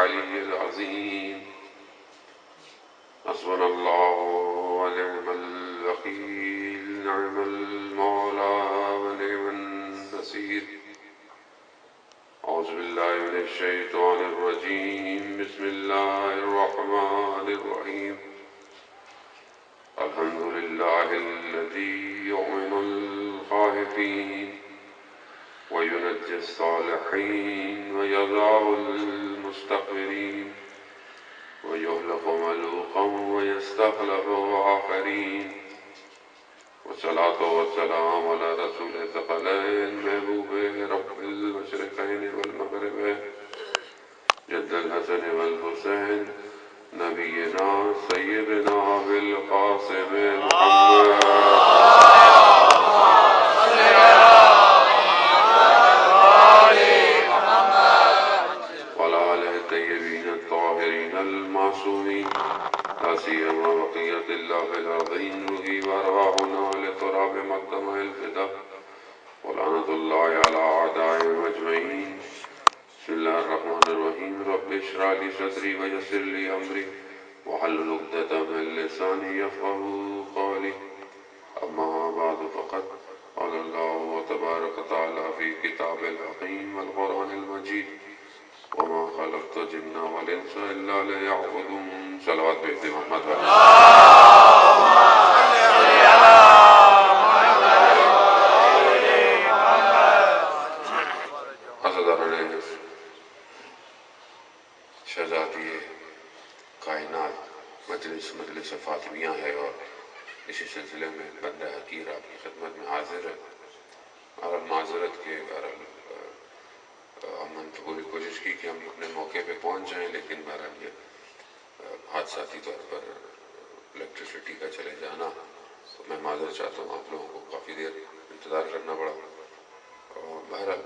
العلي العظيم. حسبنا الله ونعم الوكيل، نعم المولى ونعم النصير. أعوذ بالله من الشيطان الرجيم، بسم الله الرحمن الرحيم. الحمد لله الذي يؤمن الخائفين وينجي الصالحين ويضع المستكبرين ويهلك ملوكا ويستخلف آخرين. والصلاة والسلام على رسول الثقلين محبوب رب المشرقين والمغربين جد الحسن والحسين نبينا سيدنا بالقاسم محمد وعلى آله الطيبين الطاهرين المعصومين، لا سيما بقية الله في الأرضين روحي وأرواحنا لتراب مقدمه الفدا ولعنة الله على أعدائهم أجمعين. بسم الله الرحمن الرحيم. رب اشرح لي صدري ويسر لي أمري واحلل عقدة من لساني يفقهوا قولي. أما بعد فقد قال الله تبارك وتعالى في كتابه الحكيم والقرآن المجيد: وما خلقت الجن والإنس إلا ليعبدون. صلوات بيت محمد حضرات شہزادی کائنات مجلس فاطمیہ ہے، اور اسی سلسلے میں بندہ حقیر آپ کی خدمت میں حاضر ہے. اور معذرت کے ہم نے پوری کوشش کی کہ ہم اپنے موقع پہ پہنچ جائیں، لیکن بہرحال یہ حادثاتی طور پر الیکٹریسٹی کا چلے جانا، تو میں معذرت چاہتا ہوں. آپ لوگوں کو کافی دیر انتظار کرنا پڑا، اور بہرحال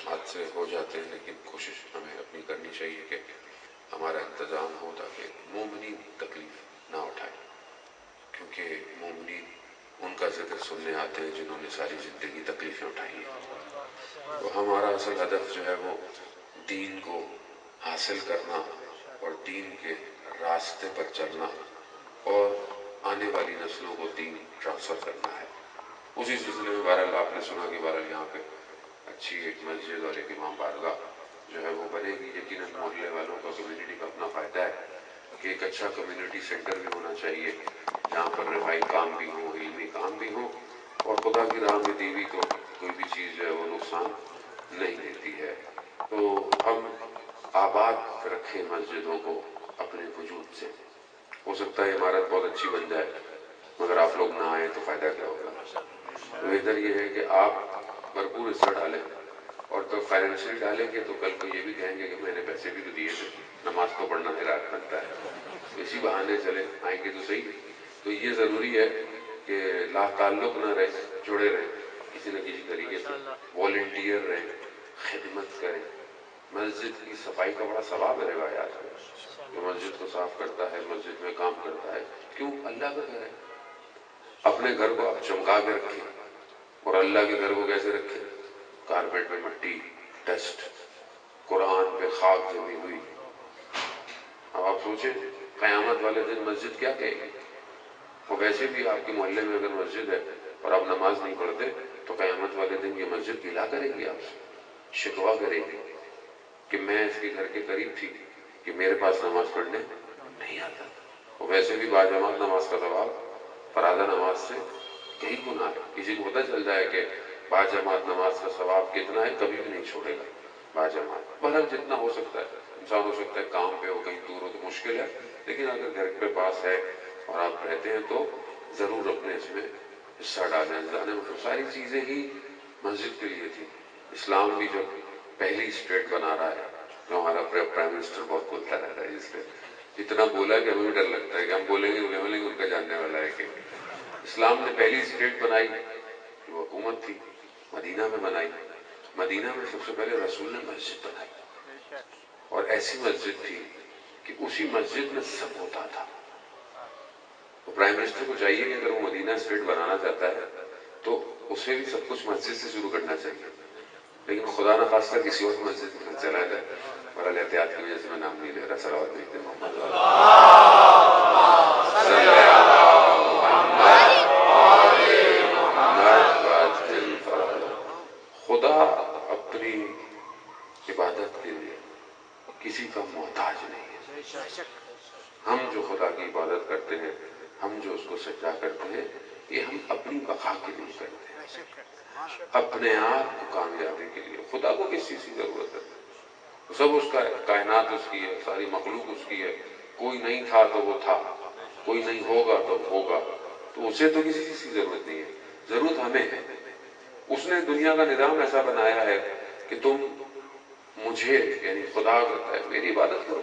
حادثے ہو جاتے ہیں، لیکن کوشش ہمیں اپنی کرنی چاہیے کہ ہمارا انتظام ہو تاکہ مومنین تکلیف نہ اٹھائیں، کیونکہ مومنین ان کا ذکر سننے آتے ہیں جنہوں نے ساری زندگی تکلیفیں اٹھائی ہیں. تو ہمارا اصل ہدف جو ہے وہ دین کو حاصل کرنا اور دین کے راستے پر چلنا اور آنے والی نسلوں کو دین ٹرانسفر کرنا ہے. اسی سلسلے میں بہرحال آپ نے سنا کہ بہرحال یہاں پہ اچھی ایک مسجد اور ایک امام بارگاہ جو ہے وہ بنے گی. یقیناً محلے والوں کا، کمیونٹی کا اپنا فائدہ ہے کہ ایک اچھا کمیونٹی سینٹر بھی ہونا چاہیے جہاں پر رفائی کام بھی ہوں، علمی کام بھی ہوں، اور خدا کی راہ میں دیوی کو کوئی بھی چیز جو ہے وہ نقصان نہیں دیتی ہے. تو ہم آباد رکھیں مسجدوں کو اپنے وجود سے. ہو سکتا ہے عمارت بہت اچھی بن جائے، مگر آپ لوگ نہ آئیں تو فائدہ کیا ہوگا؟ بہتر یہ ہے کہ آپ بھرپور حصہ ڈالیں، اور تو فائنینشیل ڈالیں گے تو کل کو یہ بھی کہیں گے کہ میں نے پیسے بھی تو دیے تھے، نماز تو پڑھنا میرا حق بنتا ہے. اسی بہانے چلے آئیں گے تو صحیح. تو یہ ضروری ہے کہ لا تعلق نہ رہے، جڑے رہیں کسی نہ کسی طریقے سے، والنٹیئر رہیں، خدمت کریں. مسجد کی صفائی کا بڑا ثواب ہے روایات میں، جو مسجد کو صاف کرتا ہے، مسجد میں کام کرتا ہے. کیوں؟ اللہ کا گھر ہے. اپنے گھر کو آپ چمکا کے رکھیں، اور اللہ کے گھر کو کیسے رکھیں؟ کارپیٹ پہ مٹی، ڈسٹ، قرآن پہ خاک جمی ہوئی. اب آپ سوچیں قیامت والے دن مسجد کیا کہے گی؟ اور ویسے بھی آپ کے محلے میں اگر مسجد ہے اور آپ نماز نہیں پڑھتے تو قیامت والے دن یہ مسجد گلا کرے گی، آپ سے شکوہ کرے گی کہ میں اس کے گھر کے قریب تھی کہ میرے پاس نماز پڑھنے نہیں آتا. اور ویسے بھی باجماعت نماز کا ثواب فرادہ نماز سے کہیں گنا ہے. کسی کو پتہ چل جائے کہ باجماعت نماز کا ثواب کتنا ہے، کبھی بھی نہیں چھوڑے گا باجماعت. بہرحال جتنا ہو سکتا ہے، انسان ہو سکتا ہے کام پہ ہو، کہیں دور ہو تو مشکل ہے، لیکن اگر گھر پہ پاس ہے اور آپ رہتے ہیں تو ضرور اپنے اس میں حصہ ڈالیں. ساری چیزیں ہی مسجد کے لیے تھی. اسلام بھی جب پہلی اسٹیٹ بنا رہا ہے، جو ہمارا پرائم منسٹر بہت بولتا رہتا ہے، جس سے اتنا بولا کہ ہمیں بھی ڈر لگتا ہے کہ ہم بولیں گے ان کا جاننے والا ہے کہ اسلام نے پہلی اسٹیٹ بنائی کہ وہ حکومت تھی، مدینہ میں بنائی. مدینہ میں سب سے پہلے رسول نے مسجد بنائی، اور ایسی مسجد تھی کہ اسی مسجد میں سب ہوتا تھا. تو پرائم منسٹر کو چاہیے کہ اگر وہ مدینہ اسٹیٹ بنانا چاہتا ہے تو اسے بھی سب کچھ مسجد سے شروع کرنا چاہیے. لیکن خدا نہ خاصہ کسی اور مسجد میں چلا جائے، برحال احتیاط کی وجہ سے میں نام نہیں لے رہا، صلوات بھیجتے محمد خدا اپنی عبادت کے لیے کسی کا محتاج نہیں ہے۔ ہم جو خدا کی عبادت کرتے ہیں، ہم جو اس کو سجدہ کرتے ہیں، یہ ہم اپنی بقا کے لیے کرتے ہیں، اپنے آپ کو کامیابی کے لیے۔ خدا کو کس چیز کی ضرورت ہے؟ سب اس کا ہے، کائنات اس کی ہے، ساری مخلوق اس کی ہے، کوئی نہیں تھا تو وہ تھا، کوئی نہیں ہوگا تو ہوگا، تو اسے تو کسی چیز کی ضرورت نہیں ہے، ضرورت ہمیں ہے۔ اس نے دنیا کا نظام ایسا بنایا ہے کہ تم مجھے، یعنی خدا کرتا ہے میری عبادت کرو،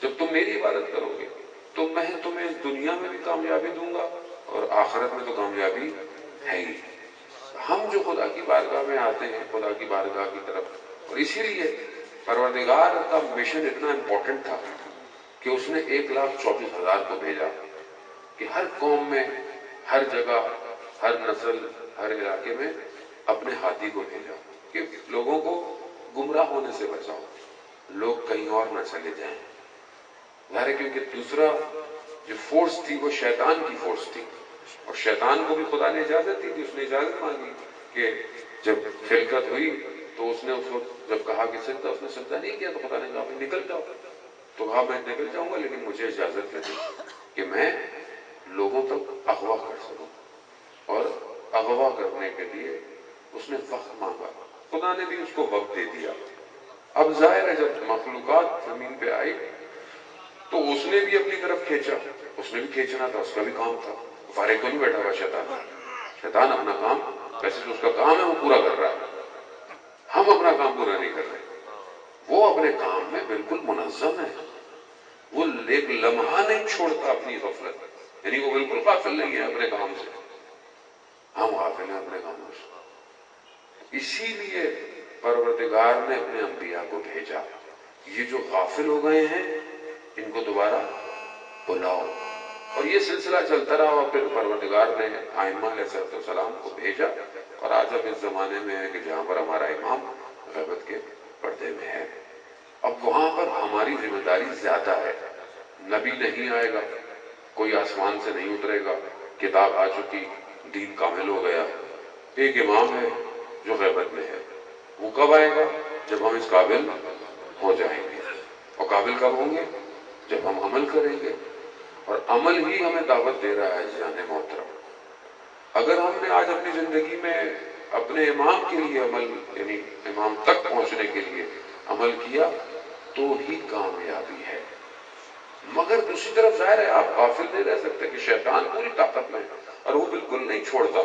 جب تم میری عبادت کرو گے تو میں تمہیں اس دنیا میں بھی کامیابی دوں گا اور آخرت میں تو کامیابی ہے ہی۔ ہم جو خدا کی بارگاہ میں آتے ہیں، خدا کی بارگاہ کی طرف، اور اسی لیے پروردگار کا مشن اتنا امپورٹنٹ تھا کہ اس نے 1,24,000 کو بھیجا کہ ہر قوم میں، ہر جگہ، ہر نسل، ہر علاقے میں اپنے ہادی کو بھیجا کہ لوگوں کو گمراہ ہونے سے بچاؤ، لوگ کہیں اور نہ چلے جائیں۔ ظاہر ہے کیونکہ دوسرا جو فورس تھی وہ شیطان کی فورس تھی، اور شیطان کو بھی خدا نے اجازت دی تھی، اس نے اجازت مانگی کہ جب خلقت ہوئی تو اس نے اس وقت جب کہا کہ سجدہ، اس نے سجدہ نہیں کیا تو خدا نے کہا نکل جاؤ، تو کہا میں نکل جاؤں گا لیکن مجھے اجازت دے دیں کہ میں لوگوں تک اغوا کر سکوں، اور اغوا کرنے کے لیے اس نے وقت مانگا، خدا نے بھی اس کو وقت دے دیا۔ اب ظاہر ہے جب مخلوقات زمین پہ آئی تو اس نے بھی اپنی طرف کھینچا، اس نے بھی کھینچنا تھا، اس کا بھی کام تھا، فارغ تو نہیں بیٹھا ہوا شیطان، شیطان اپنا کام ویسے جو اس کا کام ہے وہ پورا کر رہا ہے، ہم اپنا کام پورا نہیں کر رہے۔ وہ اپنے کام میں بالکل منظم ہے، وہ ایک لمحہ نہیں چھوڑتا اپنی غفلت، یعنی وہ بالکل غافل نہیں ہے اپنے کام سے، ہم غافل ہیں اپنے کاموں سے۔ اسی لیے پروردگار نے اپنے انبیاء کو بھیجا، یہ جو غافل ہو گئے ہیں ان کو دوبارہ بلاؤ، اور یہ سلسلہ چلتا رہا، اور پھر پروردگار نے ائمہ علیہ السلام کو بھیجا، اور آج اب اس زمانے میں ہے کہ جہاں پر ہمارا امام غیبت کے پردے میں ہے، اب وہاں پر ہماری ذمہ داری زیادہ ہے۔ نبی نہیں آئے گا، کوئی آسمان سے نہیں اترے گا، کتاب آ چکی، دین کامل ہو گیا، ایک امام ہے جو غیبت میں ہے، وہ کب آئے گا؟ جب ہم اس قابل ہو جائیں گے، اور قابل کب ہوں گے؟ جب ہم عمل کریں گے، اور عمل ہی ہمیں دعوت دے رہا ہے جان محترم۔ اگر ہم نے آج اپنی زندگی میں اپنے امام کے لیے عمل، یعنی امام تک پہنچنے کے لیے عمل کیا تو ہی کامیابی ہے، مگر دوسری طرف ظاہر ہے آپ غافل نہیں رہ سکتے کہ شیطان پوری طاقت میں ہے، اور وہ بالکل نہیں چھوڑتا،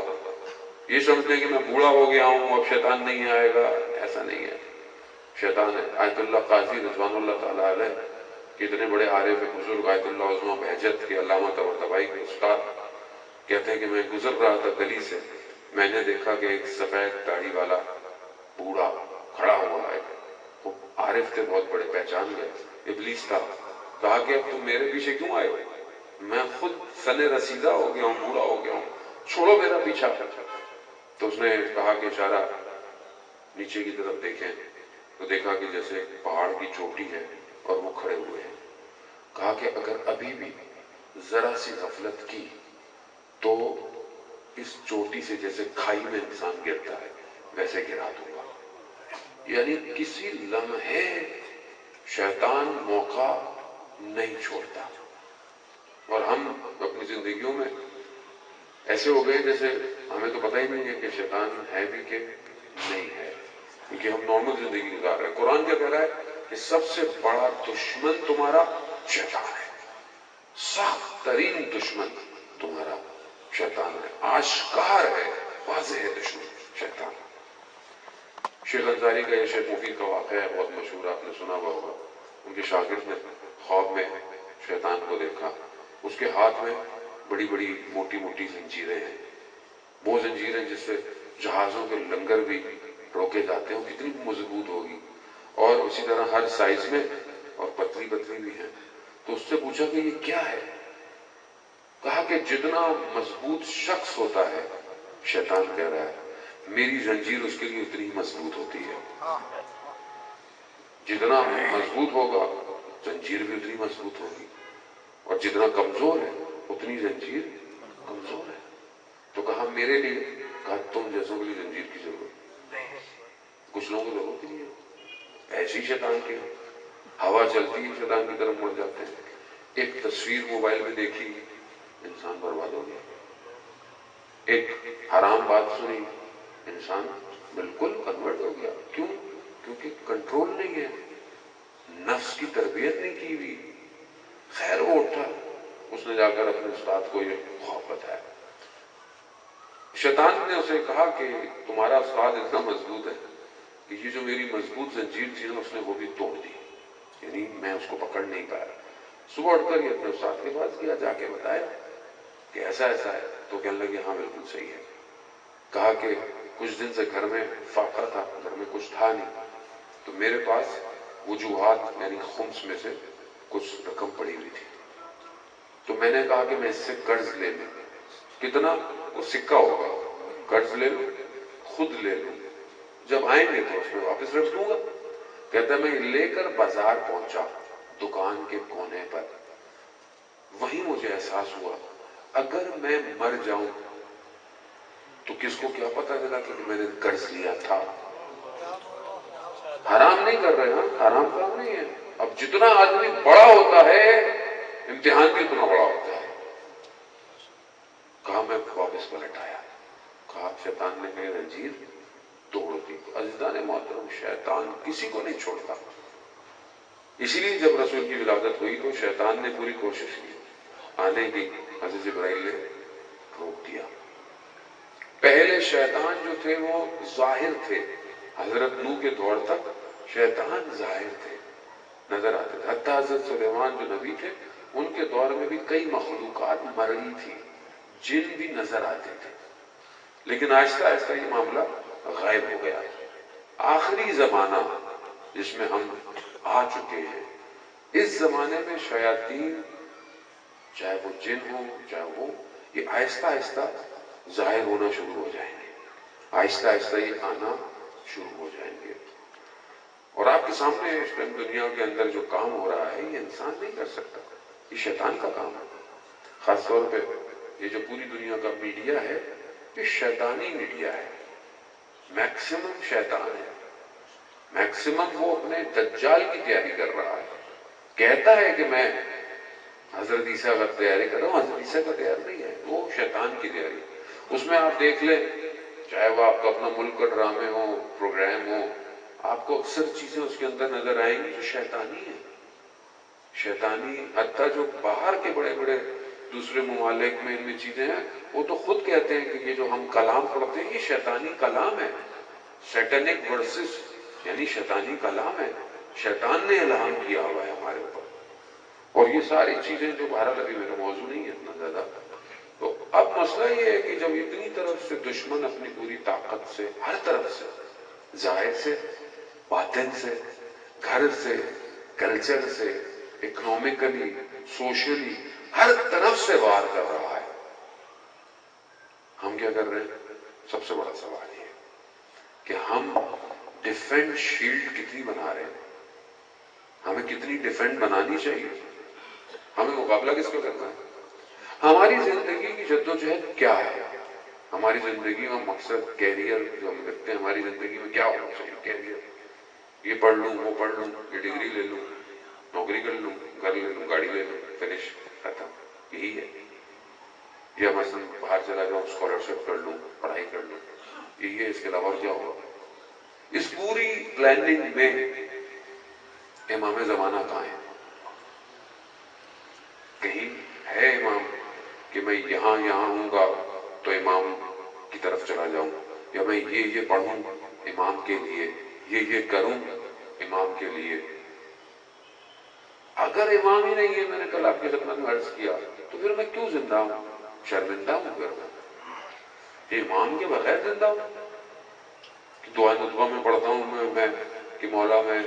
یہ سمجھتے ہیں کہ میں بوڑھا ہو گیا ہوں اب شیطان نہیں آئے گا، ایسا نہیں ہے، شیطان ہے۔ آیت اللہ قاضی رضوان اللہ تعالیٰ علیہ، کتنے بڑے عارف بزرگ، آیت اللہ عظمہ بہجت کے علامہ طباطبائی کے استاد، کہتے ہیں کہ میں گزر رہا تھا گلی سے، میں نے دیکھا کہ ایک سفید داڑھی والا بوڑھا کھڑا ہوا ہے، وہ عارف تھے بہت بڑے، پہچان گئے، ابلیس تھا، کہا کہ اب تم میرے پیچھے کیوں آئے ہو؟ میں خود سن رسیدہ ہو گیا ہوں، بوڑھا ہو گیا ہوں، چھوڑو میرا پیچھا۔ تو اس نے کہا کہ اشارہ نیچے کی طرف دیکھیں، تو دیکھا کہ جیسے پہاڑ کی چوٹی ہے اور وہ کھڑے ہوئے ہیں، کہا کہ اگر ابھی بھی ذرا سی غفلت کی تو اس چوٹی سے جیسے کھائی میں انسان گرتا ہے ویسے گرا دوں گا۔ یعنی کسی لمحے شیطان موقع نہیں چھوڑتا، اور ہم اپنی زندگیوں میں ایسے ہو گئے جیسے ہمیں تو پتہ ہی نہیں ہے کہ شیطان ہے بھی کہ نہیں ہے، کیونکہ ہم نارمل زندگی گزار رہے ہیں۔ قرآن کیا کہہ رہا ہے کہ سب سے بڑا دشمن تمہارا شیطان ہے، سخت ترین دشمن تمہارا شیطان ہے، آشکار ہے، واضح ہے دشمن شیطان۔ شیخ انصاری کا یہ شیخ مفید کا واقعہ ہے، بہت مشہور، آپ نے سنا ہوا ہوگا۔ ان کے شاگرد نے خواب میں شیطان کو دیکھا، اس کے ہاتھ میں بڑی بڑی موٹی موٹی زنجیریں ہیں، وہ زنجیریں جس سے جہازوں کے لنگر بھی روکے جاتے ہیں، کتنی مضبوط ہوگی، اور اسی طرح ہر سائز میں، اور پتلی پتلی بھی ہیں۔ تو اس سے پوچھا کہ یہ کیا ہے؟ کہا کہ جتنا مضبوط شخص ہوتا ہے، شیطان کہہ رہا ہے، میری زنجیر اس کے لیے اتنی ہی مضبوط ہوتی ہے. جتنا مضبوط ہوگا زنجیر بھی اتنی مضبوط ہوگی، اور جتنا کمزور ہے اتنی زنجیر کمزور ہے. تو کہا میرے لیے، کہا تم جیسوں کے لیے زنجیر کی ضرورت نہیں. کچھ لوگوں کو ضرورت نہیں ہے، ایسی شیطان کی ہوا چلتی ہے شیطان کی طرف مڑ جاتے ہیں. ایک تصویر موبائل میں دیکھی انسان برباد ہو گیا، ایک حرام بات سنی انسان بالکل کنورٹ ہو گیا. کیوں؟ کیونکہ کنٹرول نہیں ہے، نفس کی تربیت نہیں کی ہوئی. خیر وہ اٹھا، اس نے جا کر اپنے استاد کو یہ خواب بتایا. شیطان نے اسے کہا کہ تمہارا استاد اتنا مضبوط ہے کہ یہ جو میری مضبوط زنجیر تھی نا اس نے وہ بھی توڑ دی، یعنی میں اس کو پکڑ نہیں پایا. صبح اٹھ کر یہ اپنے استاد کے پاس گیا، جا کے بتایا کہ ایسا ایسا ہے. تو کہنے لگے ہاں بالکل صحیح ہے. کہا کہ کچھ دن سے گھر میں فاقہ تھا، گھر میں کچھ تھا نہیں، تو میرے پاس وجوہات یعنی خمس میں سے کچھ رقم پڑی ہوئی تھی. تو میں نے کہا کہ میں اس سے قرض لے لوں. کتنا؟ وہ سکہ ہوگا. قرض لے لوں، خود لے لوں، جب آئیں گے تو اس میں واپس رکھ دوں گا. کہتا ہے میں لے کر بازار پہنچا، دکان کے کونے پر. وہیں مجھے احساس ہوا اگر میں مر جاؤں تو کس کو کیا پتا چلا کہ میں نے قرض لیا تھا. حرام نہیں کر رہے، ہاں حرام کام نہیں ہے. اب جتنا آدمی بڑا ہوتا ہے امتحان بھی اتنا بڑا ہوتا ہے. کہا میں واپس پلٹ آیا. کہا شیطان نے میری زنجیر توڑ دی. عزیزان محترم، شیطان کسی کو نہیں چھوڑتا. اسی لیے جب رسول کی ولادت ہوئی تو شیطان نے پوری کوشش کی آنے کی، حضرت جبرائیل نے روک دیا. پہلے شیطان جو تھے وہ ظاہر تھے، حضرت نوح کے دور تک شیطان ظاہر تھے، نظر آتے تھے. حتیٰ حضرت سلیمان جو نبی تھے ان کے دور میں بھی کئی مخلوقات مرئی تھی، جن بھی نظر آتے تھے. لیکن آہستہ آہستہ یہ معاملہ غائب ہو گیا. آخری زمانہ جس میں ہم آ چکے ہیں، اس زمانے میں شیاطین چاہے وہ جن ہوں چاہے وہ، یہ آہستہ آہستہ ظاہر ہونا شروع ہو جائیں گے، آہستہ آہستہ یہ آنا شروع ہو جائیں گے. اور آپ کے سامنے اس ٹائم دنیا کے اندر جو کام ہو رہا ہے یہ انسان نہیں کر سکتا، یہ شیطان کا کام ہے. خاص طور پہ یہ جو پوری دنیا کا میڈیا ہے یہ شیطانی میڈیا ہے. میکسیمم شیطان ہے، میکسیمم وہ اپنے دجال کی تیاری کر رہا ہے. کہتا ہے کہ میں حضرت عیسیٰ کا تیاری کر رہا ہوں، حضرت عیسیٰ کا تیار نہیں ہے، وہ شیطان کی تیاری. اس میں آپ دیکھ لیں، چاہے وہ آپ کا اپنا ملک کا ڈرامے ہو، پروگرام ہو، آپ کو اکثر چیزیں اس کے اندر نظر آئیں گی جو شیطانی ہیں. شیطانی، حتیٰ جو باہر کے بڑے بڑے دوسرے ممالک میں ان میں چیزیں ہیں وہ تو خود کہتے ہیں کہ یہ جو ہم کلام پڑھتے ہیں یہ شیطانی کلام ہے، سیٹینک ورسز، یعنی شیطانی کلام ہے، شیطان نے الہام کیا ہوا ہے ہمارے اوپر. اور یہ ساری چیزیں جو بھارت ابھی میرا موضوع نہیں ہے اتنا زیادہ. تو اب مسئلہ یہ ہے کہ جب اتنی طرف سے دشمن اپنی پوری طاقت سے، ہر طرف سے، ظاہر سے، باطن سے، گھر سے، کلچر سے، اکنامکلی، سوشلی، ہر طرف سے وار کر رہا ہے، ہم کیا کر رہے ہیں؟ سب سے بڑا سوال یہ ہے کہ ہم ڈیفینڈ شیلڈ کتنی بنا رہے ہیں، ہمیں کتنی ڈیفینڈ بنانی چاہیے، ہمیں مقابلہ کس کا کرنا ہے. ہماری زندگی کی جدوجہد کیا ہے، ہماری زندگی میں مقصد، کیریئر جو ہم رکھتے ہیں، ہماری زندگی میں کیا ہونا چاہیے. کیریئر، یہ پڑھ لوں، وہ پڑھ لوں، یہ ڈگری لے لوں، نوکری کر لوں، گھر لے لوں، گاڑی لے لوں، فنش، ختم، یہی ہے. یا مثلا باہر چلا جاؤں، اسکالرشپ کر لوں، پڑھائی کر لوں، یہی ہے. اس کے علاوہ کیا ہوگا؟ اس پوری پلاننگ میں امام زمانہ کہاں ہے؟ کہیں ہے امام کہ میں یہاں ہوں گا تو امام کی طرف چلا جاؤں، یا میں یہ پڑھوں امام کے لیے، یہ کروں امام کے لیے؟ اگر امام ہی نہیں ہے، میں نے کل آپ کی خدمت میں عرض کیا، تو پھر میں کیوں زندہ ہوں؟ شرمندہ ہوں پھر میں امام کے بغیر زندہ ہوں. دعا ندوہ میں پڑھتا ہوں میں کہ مولا میں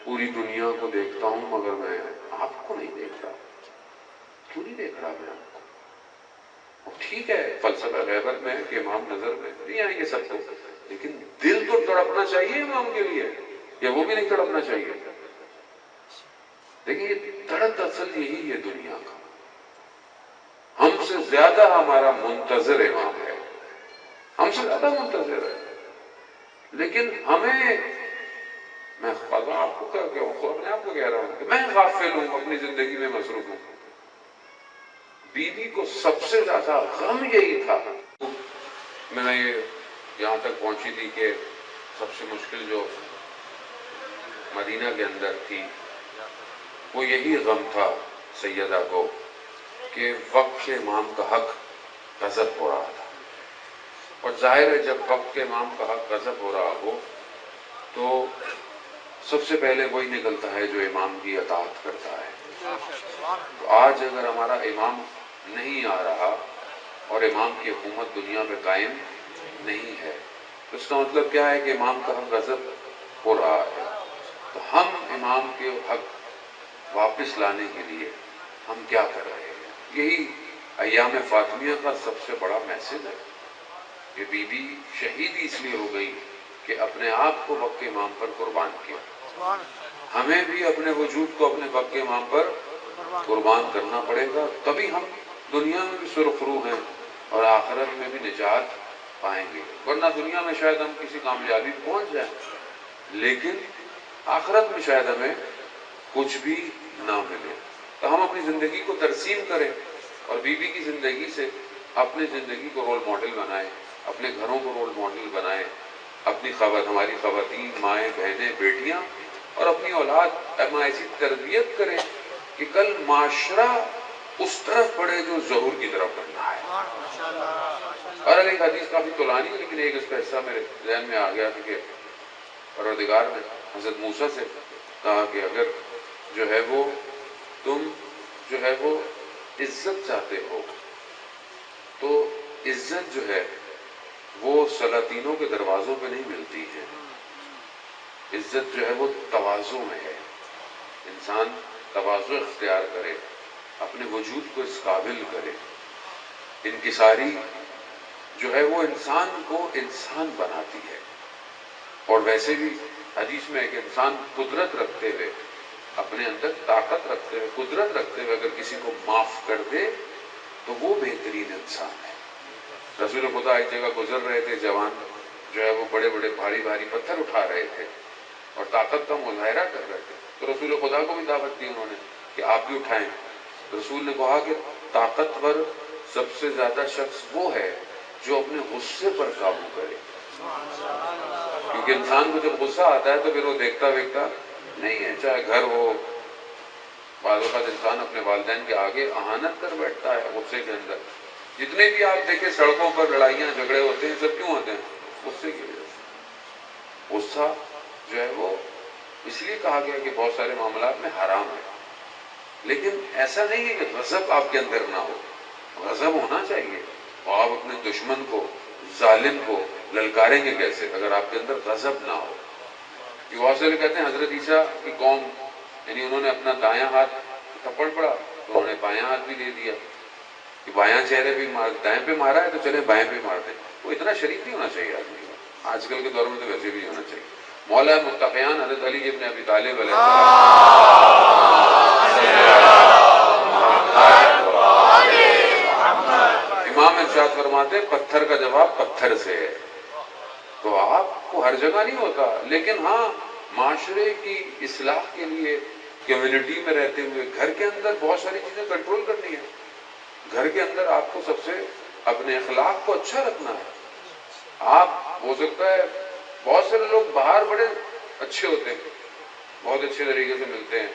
پوری دنیا کو دیکھتا ہوں مگر میں آپ کو نہیں دیکھ رہا. کیوں نہیں دیکھ رہا میں آپ کو؟ ٹھیک ہے فلسفہ غیبت میں کہ امام نظر میں نہیں آئیں گے سب کو، لیکن دل تو تڑپنا چاہیے امام کے لیے، یا وہ بھی نہیں تڑپنا چاہیے؟ دیکھیں یہ درد اصل یہی ہے دنیا کا، ہم سے زیادہ ہمارا منتظر امام ہے، ہم سے زیادہ منتظر ہے، لیکن ہمیں، میں آپ کو اپنے آپ کو کہہ رہا ہوں کہ میں غافل ہوں، اپنی زندگی میں مصروف ہوں۔ بیوی کو سب سے زیادہ غم یہی تھا، میں یہاں تک پہنچی تھی کہ سب سے مشکل جو مدینہ کے اندر تھی وہ یہی غم تھا سیدہ کو کہ وقت کے امام کا حق غصب ہو رہا تھا، اور ظاہر ہے جب وقت کے امام کا حق غصب ہو رہا ہو تو سب سے پہلے وہی نکلتا ہے جو امام کی اطاعت کرتا ہے۔ تو آج اگر ہمارا امام نہیں آ رہا اور امام کی حکومت دنیا میں قائم نہیں ہے تو اس کا مطلب کیا ہے کہ امام کا حق غصب ہو رہا ہے۔ تو ہم امام کے حق واپس لانے کے لیے ہم کیا کر رہے ہیں؟ یہی ایام فاطمیہ کا سب سے بڑا میسج ہے کہ بی بی شہید اس لیے ہو گئی کہ اپنے آپ کو وقت امام پر قربان کیا۔ ہمیں بھی اپنے وجود کو اپنے وقت امام پر قربان کرنا پڑے گا، تبھی ہم دنیا میں بھی سرخرو ہیں اور آخرت میں بھی نجات پائیں گے، ورنہ دنیا میں شاید ہم کسی کامیابی پہنچ جائیں لیکن آخرت میں شاید ہمیں کچھ بھی نہ ملے۔ تو ہم اپنی زندگی کو ترسیم کریں اور بی بی کی زندگی سے اپنی زندگی کو رول ماڈل بنائیں، اپنے گھروں کو رول ماڈل بنائیں، ہماری خواتین، مائیں، بہنیں، بیٹیاں اور اپنی اولاد میں ایسی تربیت کریں کہ کل معاشرہ اس طرف بڑھے جو ظہور کی طرف بڑھنا ہے۔ اور ایک حدیث کافی طولانی ہے لیکن ایک اس کا حصہ میرے ذہن میں آ گیا کہ پروردگار نے حضرت موسیٰ سے کہا کہ اگر جو ہے وہ تم جو ہے وہ عزت چاہتے ہو تو عزت جو ہے وہ سلاطینوں کے دروازوں پہ نہیں ملتی ہے، عزت جو ہے وہ تواضع میں ہے۔ انسان تواضع اختیار کرے، اپنے وجود کو اس قابل کرے، انکساری جو ہے وہ انسان کو انسان بناتی ہے۔ اور ویسے بھی حدیث میں ہے کہ انسان قدرت رکھتے ہوئے، اپنے اندر طاقت رکھتے ہوئے، قدرت رکھتے ہوئے اگر کسی کو معاف کر دے تو وہ بہترین انسان ہے۔ رسول خدا ایک جگہ گزر رہے تھے، جوان جو ہے وہ بڑے بڑے بھاری بھاری پتھر اٹھا رہے تھے اور طاقت کا مظاہرہ کر رہے تھے، تو رسول خدا کو بھی دعوت دی انہوں نے کہ آپ بھی اٹھائیں۔ رسول نے کہا کہ طاقتور سب سے زیادہ شخص وہ ہے جو اپنے غصے پر قابو کرے، کیونکہ انسان کو جب غصہ آتا ہے تو پھر وہ دیکھتا ویکھتا نہیں ہے، چاہے گھر ہو، بعض اوقات انسان اپنے والدین کے آگے اہانت کر بیٹھتا ہے غصے کے اندر۔ جتنے بھی آپ دیکھیں سڑکوں پر لڑائیاں جھگڑے ہوتے ہیں سب کیوں ہوتے ہیں؟ غصے کی وجہ سے۔ غصہ جو ہے وہ اس لیے کہا گیا کہ بہت سارے معاملات میں حرام ہے، لیکن ایسا نہیں ہے کہ غضب آپ کے اندر نہ ہو، غضب ہونا چاہیے، اور آپ اپنے دشمن کو، ظالم کو للکاریں گے کیسے اگر آپ کے اندر غضب نہ ہو؟ یہ بہت سے لوگ کہتے ہیں حضرت عیسیٰ کی قوم، یعنی انہوں نے اپنا دایاں ہاتھ تھپڑ پڑا تو انہوں نے بایاں ہاتھ بھی دے دیا کہ بایاں چہرے پہ دائیں پہ مارا ہے تو چلے بائیں پہ مار دیں۔ وہ اتنا شریف نہیں ہونا چاہیے آدمی کو، آج کل کے دور میں تو ویسے بھی ہونا چاہیے۔ مولا متقیان حضرت علی ابن ابی طالب علیہ امام ارشاد فرماتے پتھر کا جواب پتھر سے ہے۔ تو آپ کو ہر جگہ نہیں ہوتا، لیکن ہاں معاشرے کی اصلاح کے لیے کمیونٹی میں رہتے ہوئے گھر کے اندر بہت ساری چیزیں کنٹرول کرنی ہے۔ گھر کے اندر آپ کو سب سے اپنے اخلاق کو اچھا رکھنا ہے۔ آپ ہو سکتا ہے بہت سے لوگ باہر بڑے اچھے ہوتے ہیں، بہت اچھے طریقے سے ملتے ہیں،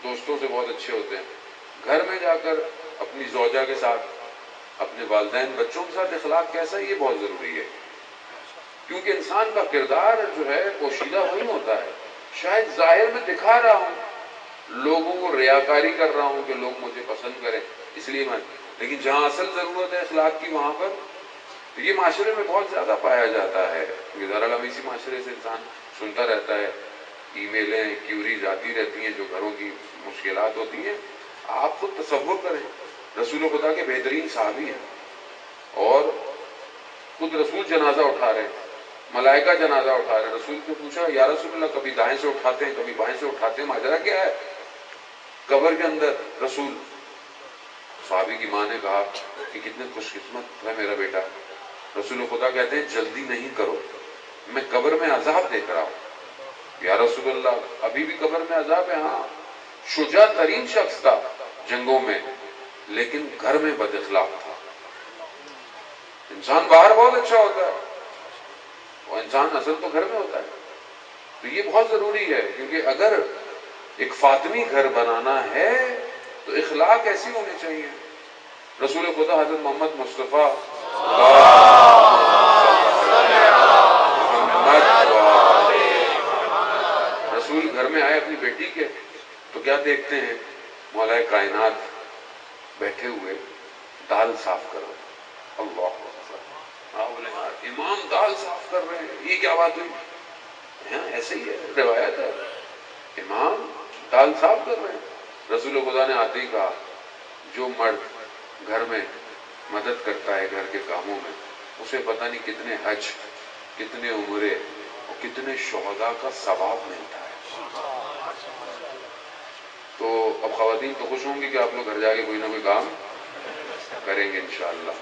دوستوں سے بہت اچھے ہوتے ہیں، گھر میں جا کر اپنی زوجہ کے ساتھ، اپنے والدین، بچوں کے ساتھ اخلاق کیسا ہے یہ بہت ضروری ہے، کیونکہ انسان کا کردار جو ہے پوشیدہ وہی ہوتا ہے۔ شاید ظاہر میں دکھا رہا ہوں، لوگوں کو ریاکاری کر رہا ہوں کہ لوگ مجھے پسند کریں اس لیے میں، لیکن جہاں اصل ضرورت ہے اخلاق کی وہاں پر یہ معاشرے میں بہت زیادہ پایا جاتا ہے۔ اسی معاشرے سے انسان سنتا رہتا ہے، ای میلیں کیوریز آتی رہتی ہیں جو گھروں کی مشکلات ہوتی ہیں۔ آپ خود تصور کریں، رسول خدا کے بہترین صحابی ہیں اور خود رسول جنازہ اٹھا رہے ہیں، ملائکہ جنازہ اٹھا رہے. رسول نے پوچھا یا رسول اللہ کبھی دائیں سے اٹھاتے ہیں کبھی بائیں سے اٹھاتے ہیں, ماجرا کیا ہے؟ قبر کے اندر رسول. صحابی کی ماں نے کہا کہ کتنے خوش قسمت ہے میرا بیٹا. رسول خدا کہتے ہیں جلدی نہیں کرو, میں قبر میں عذاب دیکھ رہا ہوں. یا رسول اللہ ابھی بھی قبر میں عذاب ہے؟ ہاں. شجاع ترین شخص تھا جنگوں میں, لیکن گھر میں بد اخلاق تھا. انسان باہر بہت اچھا ہوتا ہے, وہ انسان اصل تو گھر میں ہوتا ہے. تو یہ بہت ضروری ہے, کیونکہ اگر ایک فاطمی گھر بنانا ہے تو اخلاق ایسی ہونے چاہیے. رسول خدا حضرت محمد مصطفیٰ رسول گھر میں آئے اپنی بیٹی کے, تو کیا دیکھتے ہیں؟ مولا کائنات بیٹھے ہوئے دال صاف کر رہے. اللہ بولے امام دال صاف کر رہے ہیں, یہ کیا بات ہوئی؟ ایسے ہی ہے, روایت ہے, امام دال صاف کر رہے ہیں. رسول خدا نے آتے ہی کہا جو مرد گھر میں مدد کرتا ہے گھر کے کاموں میں, اسے پتہ نہیں کتنے حج, کتنے عمرے اور کتنے شہداء کا ثواب ملتا ہے. تو اب خواتین تو خوش ہوں گی کہ آپ لوگ گھر جا کے کوئی نہ کوئی کام کریں گے انشاءاللہ.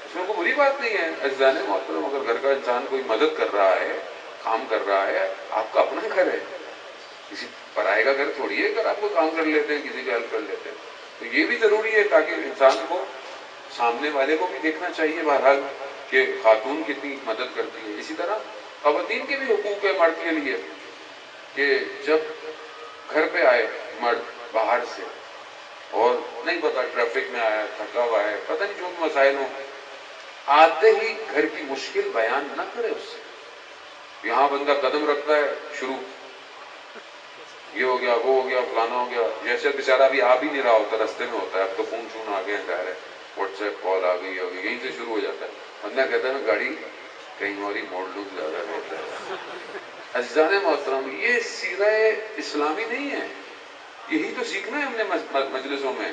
اس میں کوئی بری بات نہیں ہے عزیزان محترم. اگر گھر کا انسان کوئی مدد کر رہا ہے, کام کر رہا ہے, آپ کا اپنا گھر ہے, کسی پرائے کا گھر تھوڑی ہے. اگر آپ کو کام کر لیتے ہیں, کسی کی ہیلپ کر لیتے ہیں, تو یہ بھی ضروری ہے تاکہ انسان کو سامنے والے کو بھی دیکھنا چاہیے بہرحال کہ خاتون کتنی مدد کرتی ہے. اسی طرح خواتین کے بھی حقوق ہے مرد کے لیے کہ جب گھر پہ آئے مرد باہر سے اور نہیں پتا ٹریفک میں آیا, تھکا ہوا ہے, پتہ نہیں جو بھی مسائل ہوں, آتے ہی گھر کی مشکل بیان نہ کرے اس سے. یہاں بندہ قدم رکھتا ہے شروع, یہ ہو گیا وہ ہو گیا فلانا ہو گیا, جیسے بیچارہ ابھی آ بھی نہیں رہا ہوتا, رستے میں ہوتا ہے, اب تو فون شون آ گئے ہیں, ظاہر ہے واٹس ایپ کال آ گئی ہوگی, یہیں سے شروع ہو جاتا ہے. بندہ کہتا ہے میں گاڑی کہیں اور ہی موڑ لوں زیادہ بہتر ہے. عزیزان محترم یہ سیرہ اسلامی نہیں ہے, یہی تو سیکھنا ہے ہم نے مجلسوں میں.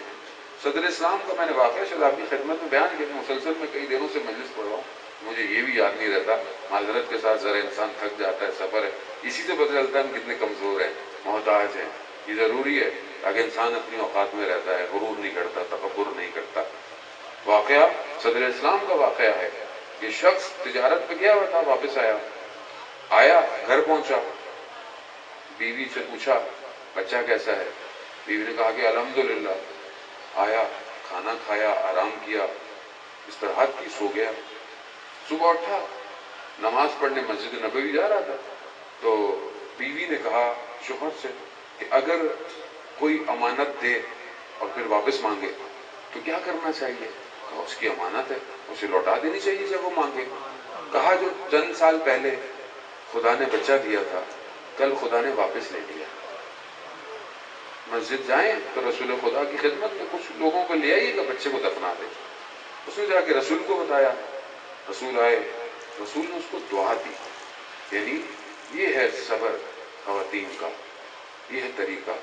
صدر اسلام کا میں نے واقعہ شاید آپ کی خدمت میں بیان کیا, مسلسل میں کئی دنوں سے مجلس پڑھ رہا ہوں, مجھے یہ بھی یاد نہیں رہتا. معذرت کے ساتھ ذرا انسان تھک جاتا ہے, سفر ہے, اسی سے پتہ چلتا ہے ہم کتنے کمزور ہیں, محتاج ہیں. یہ ضروری ہے تاکہ انسان اپنی اوقات میں رہتا ہے, غرور نہیں کرتا, تکبر نہیں کرتا. واقعہ صدر اسلام کا واقعہ ہے. یہ شخص تجارت پہ گیا ہوا تھا, واپس آیا گھر پہنچا, بیوی سے پوچھا بچہ کیسا ہے؟ بیوی نے کہا کہ الحمدللہ. آیا, کھانا کھایا, آرام کیا, استراحت کی, سو گیا. صبح اٹھا, نماز پڑھنے مسجد نبوی جا رہا تھا, تو بیوی نے کہا شوہر سے کہ اگر کوئی امانت دے اور پھر واپس مانگے تو کیا کرنا چاہیے؟ کہا اس کی امانت ہے, اسے لوٹا دینی چاہیے جب وہ مانگے. کہا جو چند سال پہلے خدا نے بچہ دیا تھا, کل خدا نے واپس لے لیا. مسجد جائیں تو رسول خدا کی خدمت میں کچھ لوگوں کو لے آئیے گا, بچے کو دفنا دے. اس نے جا کے رسول کو بتایا, رسول آئے, رسول نے اس کو دعا دی. یعنی یہ ہے صبر خواتین کا, یہ ہے طریقہ.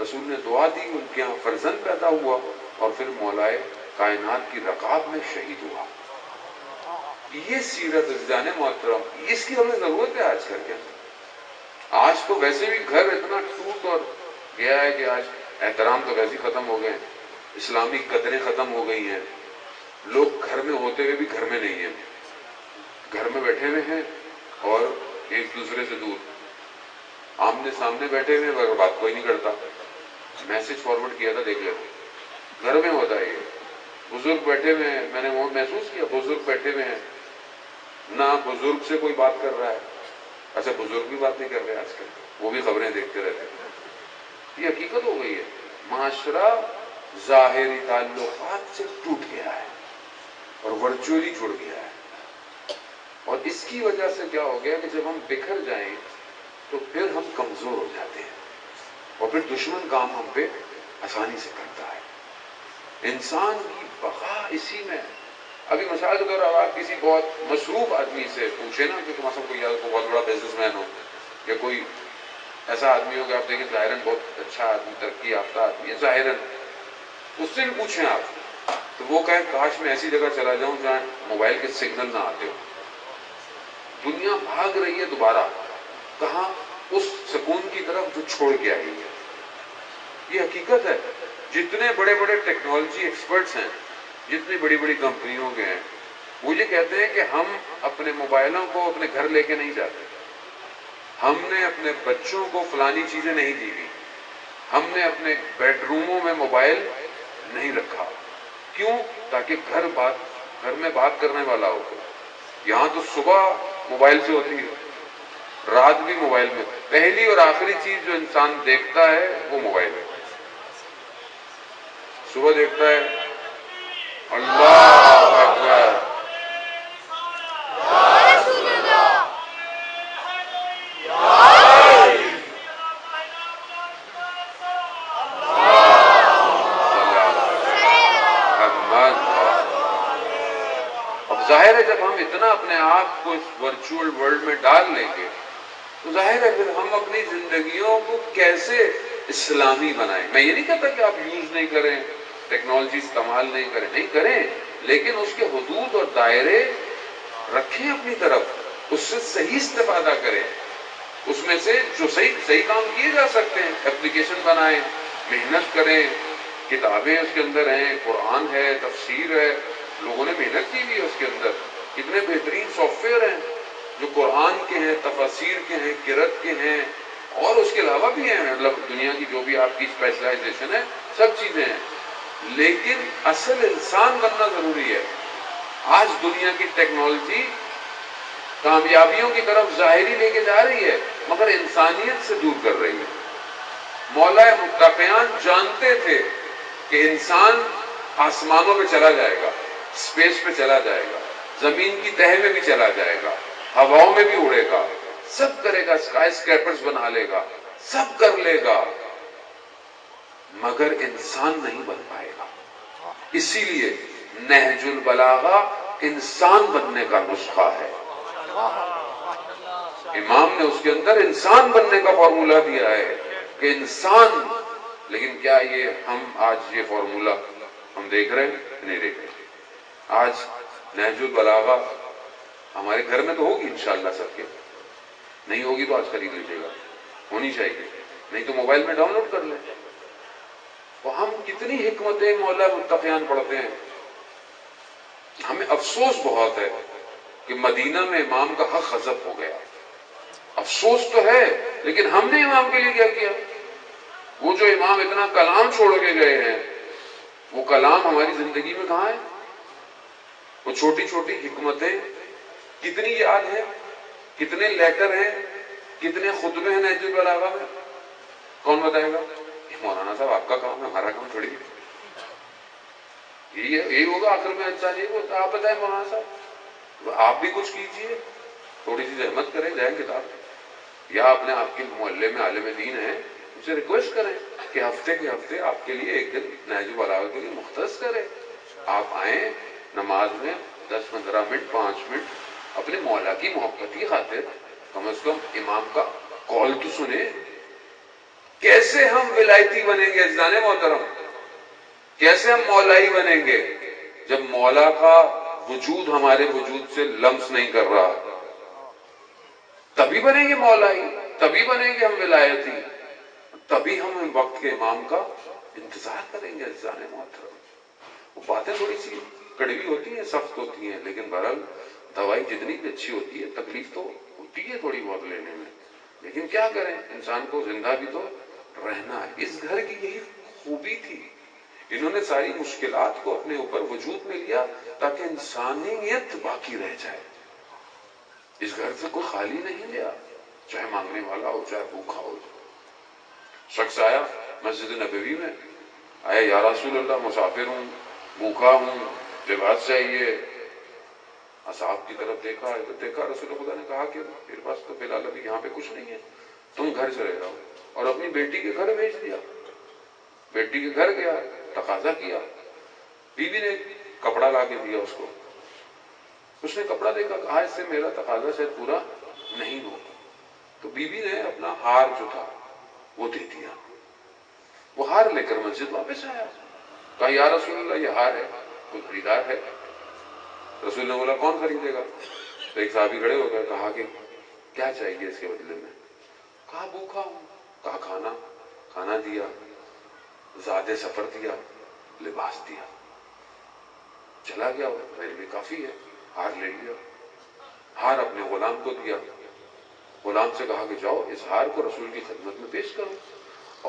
رسول نے دعا دی, ان کے یہاں فرزند پیدا ہوا اور پھر مولائے کائنات کی رکاب میں شہید ہوا. یہ سیرت عزیزان محترم, اس کی ہمیں ضرورت ہے آج کل کے اندر. آج تو ویسے بھی گھر اتنا ٹوٹ اور گیا ہے کہ آج احترام تو ویسے ختم ہو گئے ہیں, اسلامی قدریں ختم ہو گئی ہیں. لوگ گھر میں ہوتے ہوئے بھی گھر میں نہیں ہیں, گھر میں بیٹھے ہوئے ہیں اور ایک دوسرے سے دور, آمنے سامنے بیٹھے ہوئے مگر بات کوئی نہیں کرتا. میسج فارورڈ کیا تھا, دیکھ لیتے. گھر میں ہوتا ہے یہ. بزرگ بیٹھے ہوئے ہیں, میں نے وہ محسوس کیا, بزرگ بیٹھے ہوئے ہیں, نہ بزرگ سے کوئی بات کر رہا ہے. اچھا بزرگ بھی بات نہیں کر رہے آج کل, وہ بھی خبریں دیکھتے رہتے ہیں. یہ حقیقت ہو گئی ہے. معاشرہ ظاہری تعلقات سے ٹوٹ گیا ہے اور ورچوئلی جڑ گیا ہے, اور اس کی وجہ سے کیا ہو گیا کہ جب ہم بکھر جائیں تو پھر ہم کمزور ہو جاتے ہیں اور پھر دشمن کام ہم پہ آسانی سے کرتا ہے. انسان کی بقا اسی میں. ابھی مثال کے طور پر آپ کسی بہت مصروف آدمی سے پوچھیں نا, کہ مثلا کوئی بہت بڑا بزنس مین ہو یا کوئی ایسا آدمی ہو کہ آپ دیکھیں ظاہراً بہت اچھا آدمی, ترقی یافتہ آدمی ہے ظاہراً, اس سے بھی پوچھیں آپ تو وہ کہیں کاش میں ایسی جگہ چلا جاؤں جہاں موبائل کے سگنل نہ آتے ہو. دنیا بھاگ رہی ہے دوبارہ کہاں؟ اس سکون کی طرف جو چھوڑ کے آئی ہے. یہ حقیقت ہے. جتنے بڑے بڑے ٹیکنالوجی ایکسپرٹس ہیں، جتنی بڑی بڑی کمپنیوں کے ہیں، وہ یہ کہتے ہیں کہ ہم اپنے موبائلوں کو اپنے گھر لے کے نہیں جاتے. ہم نے اپنے بچوں کو فلانی چیزیں نہیں دی گئی. ہم نے اپنے بیڈ روموں میں موبائل نہیں رکھا. کیوں؟ تاکہ گھر میں بات کرنے والا ہو. یہاں تو صبح موبائل سے ہوتی ہے، رات بھی موبائل میں. پہلی اور آخری چیز جو انسان دیکھتا ہے وہ موبائل ہے. صبح دیکھتا ہے اللہ اکبر، اب ظاہر ہے جب ہم اتنا اپنے آپ کو اس ورچوئل ورلڈ میں ڈال لیں گے تو ظاہر ہے پھر ہم اپنی زندگیوں کو کیسے اسلامی بنائیں. میں یہ نہیں کہتا کہ آپ یوز نہیں کریں، ٹیکنالوجی استعمال نہیں کریں، نہیں کریں، لیکن اس کے حدود اور دائرے رکھیں اپنی طرف. اس سے صحیح استفادہ کریں. اس میں سے جو صحیح کام کیے جا سکتے ہیں، اپلیکیشن بنائیں، محنت کریں. کتابیں اس کے اندر ہیں، قرآن ہے، تفسیر ہے، لوگوں نے محنت کی بھی ہے اس کے اندر. کتنے بہترین سافٹ ویئر ہیں جو قرآن کے ہیں، تفاسیر کے ہیں، قرأت کے ہیں، اور اس کے علاوہ بھی ہیں. مطلب دنیا کی جو بھی آپ کی اسپیشلائزیشن ہے سب چیزیں ہیں. لیکن اصل انسان بننا ضروری ہے. آج دنیا کی ٹیکنالوجی کامیابیوں کی طرف ظاہری لے کے جا رہی ہے مگر انسانیت سے دور کر رہی ہے. مولا متقیان جانتے تھے کہ انسان آسمانوں پہ چلا جائے گا، اسپیس پہ چلا جائے گا، زمین کی تہہ میں بھی چلا جائے گا، ہواؤں میں بھی اڑے گا، سب کرے گا، اسکائی اسکریپرز بنا لے گا، سب کر لے گا، مگر انسان نہیں بن پائے گا. اسی لیے نہج البلاغہ انسان بننے کا نسخہ ہے. امام نے اس کے اندر انسان بننے کا فارمولہ دیا ہے کہ انسان. لیکن کیا یہ ہم آج یہ فارمولہ ہم دیکھ رہے ہیں؟ نہیں دیکھ رہے. آج نہج البلاغہ ہمارے گھر میں تو ہوگی انشاءاللہ سب کے، نہیں ہوگی تو آج خرید لیجیے گا، ہونی چاہیے، نہیں تو موبائل میں ڈاؤن لوڈ کر لیں. تو ہم کتنی حکمتیں مولا متقیان پڑھتے ہیں. ہمیں افسوس بہت ہے کہ مدینہ میں امام کا حق حذف ہو گیا. افسوس تو ہے، لیکن ہم نے امام کے لیے کیا کیا؟ وہ جو امام اتنا کلام چھوڑ کے گئے ہیں، وہ کلام ہماری زندگی میں کہاں ہے؟ وہ چھوٹی چھوٹی حکمتیں کتنی یاد ہیں، کتنے لیٹر ہیں، کتنے خطبے ہیں نہج البلاغہ میں؟ کون بتائے گا؟ مولانا صاحب آپ کا کام ہے، ہمارا کام تھوڑی ہے. یہی ہوگا آخر میں انسان یہ ہوتا. آپ بتائیں مولانا صاحب، آپ بھی کچھ کیجئے، تھوڑی سی زحمت کریں، جائیں کتاب، یا اپنے آپ کے محلے میں عالم دین ہیں اسے ریکویسٹ کریں کہ ہفتے کے ہفتے آپ کے لیے ایک دن نہج البلاغہ کے لیے مختص کریں. آپ آئیں نماز میں 10-15 منٹ، 5 منٹ اپنے مولا کی محبت کی خاطر کم از کم امام کا قول تو سنیں. کیسے ہم ولایتی بنیں گے عزیزان محترم؟ کیسے ہم مولائی بنیں گے جب مولا کا وجود ہمارے وجود سے لمس نہیں کر رہا؟ تبھی بنیں گے مولائی، تبھی بنیں گے ہم ولایتی، تبھی ہم وقت کے امام کا انتظار کریں گے عزیزان محترم. وہ باتیں تھوڑی سی کڑوی ہوتی ہیں، سخت ہوتی ہیں، لیکن بہرحال دوائی جتنی بھی اچھی ہوتی ہے تکلیف تو ہوتی ہے تھوڑی بہت لینے میں، لیکن کیا کریں، انسان کو زندہ بھی تو رہنا ہے. اس گھر کی یہی خوبی تھی، انہوں نے ساری مشکلات کو اپنے اوپر وجود میں لیا تاکہ انسانیت باقی رہ جائے. اس گھر سے کوئی خالی نہیں گیا، چاہے مانگنے والا ہو چاہے بھوکا ہو. شخص آیا مسجد نبوی میں، آیا یا رسول اللہ مسافر ہوں، بھوکا ہوں، لباس چاہیے. اصحاب کی طرف دیکھا رسول خدا نے کہا کہ میرے پاس تو فی الحال ابھی یہاں پہ کچھ نہیں ہے، تم گھر چلے جاؤ. اور اپنی بیٹی کے گھر بھیج دیا. بیٹی کے گھر گیا، تقاضا کیا، بیوی نے کپڑا لا کے دیا اس کو. اس نے کپڑا دیکھا، کہا اس سے میرا تقاضا شاید پورا نہیں ہوگا. تو بیوی نے اپنا ہار جو تھا وہ دے دیا. وہ ہار لے کر مسجد واپس آیا، کہا یا رسول اللہ یہ ہار ہے، کوئی خریدار ہے؟ رسول نے بولا کون خریدے گا؟ تو ایک صحابی کھڑے ہو گئے، کہا کہ کیا چاہیے اس کے بدلے میں؟ کہا بھوکا ہوں. کہا کھانا. کھانا دیا، زاد سفر دیا، لباس دیا، چلا گیا. میرے لیے کافی ہے. ہار لے لیا، ہار اپنے غلام کو دیا. غلام سے کہا کہ جاؤ اس ہار کو رسول کی خدمت میں پیش کرو،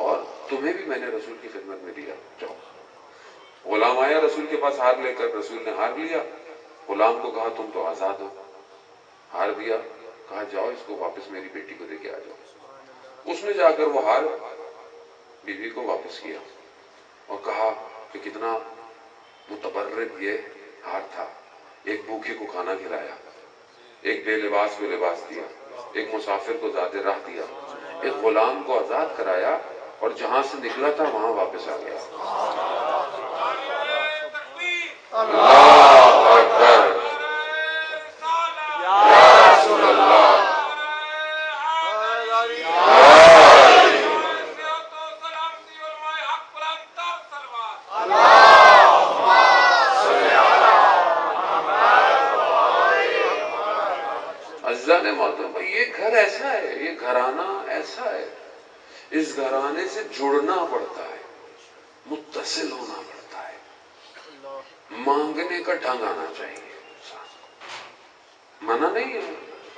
اور تمہیں بھی میں نے رسول کی خدمت میں دیا، جاؤ. غلام آیا رسول کے پاس ہار لے کر. رسول نے ہار لیا. غلام کو کہا تم تو آزاد ہو. ہار دیا، کہا جاؤ اس کو واپس میری بیٹی کو دے کے آ جاؤ. اس نے جا کر وہ ہار بیوی کو واپس کیا اور کہا کہ کتنا متبرک یہ ہار تھا. ایک بھوکے کو کھانا کھلایا، ایک بے لباس کو لباس دیا، ایک مسافر کو زاد راہ دیا، ایک غلام کو آزاد کرایا، اور جہاں سے نکلا تھا وہاں واپس آ گیا. اللہ اکبر. یا رسول اللہ. عزیزان محترم، یہ گھر ایسا ہے، یہ گھرانہ ایسا ہے، اس گھرانے سے جڑنا پڑتا ہے، متصل ہونا پڑتا ہے. مانگنے کا ڈھنگ آنا چاہیے. منع نہیں ہے،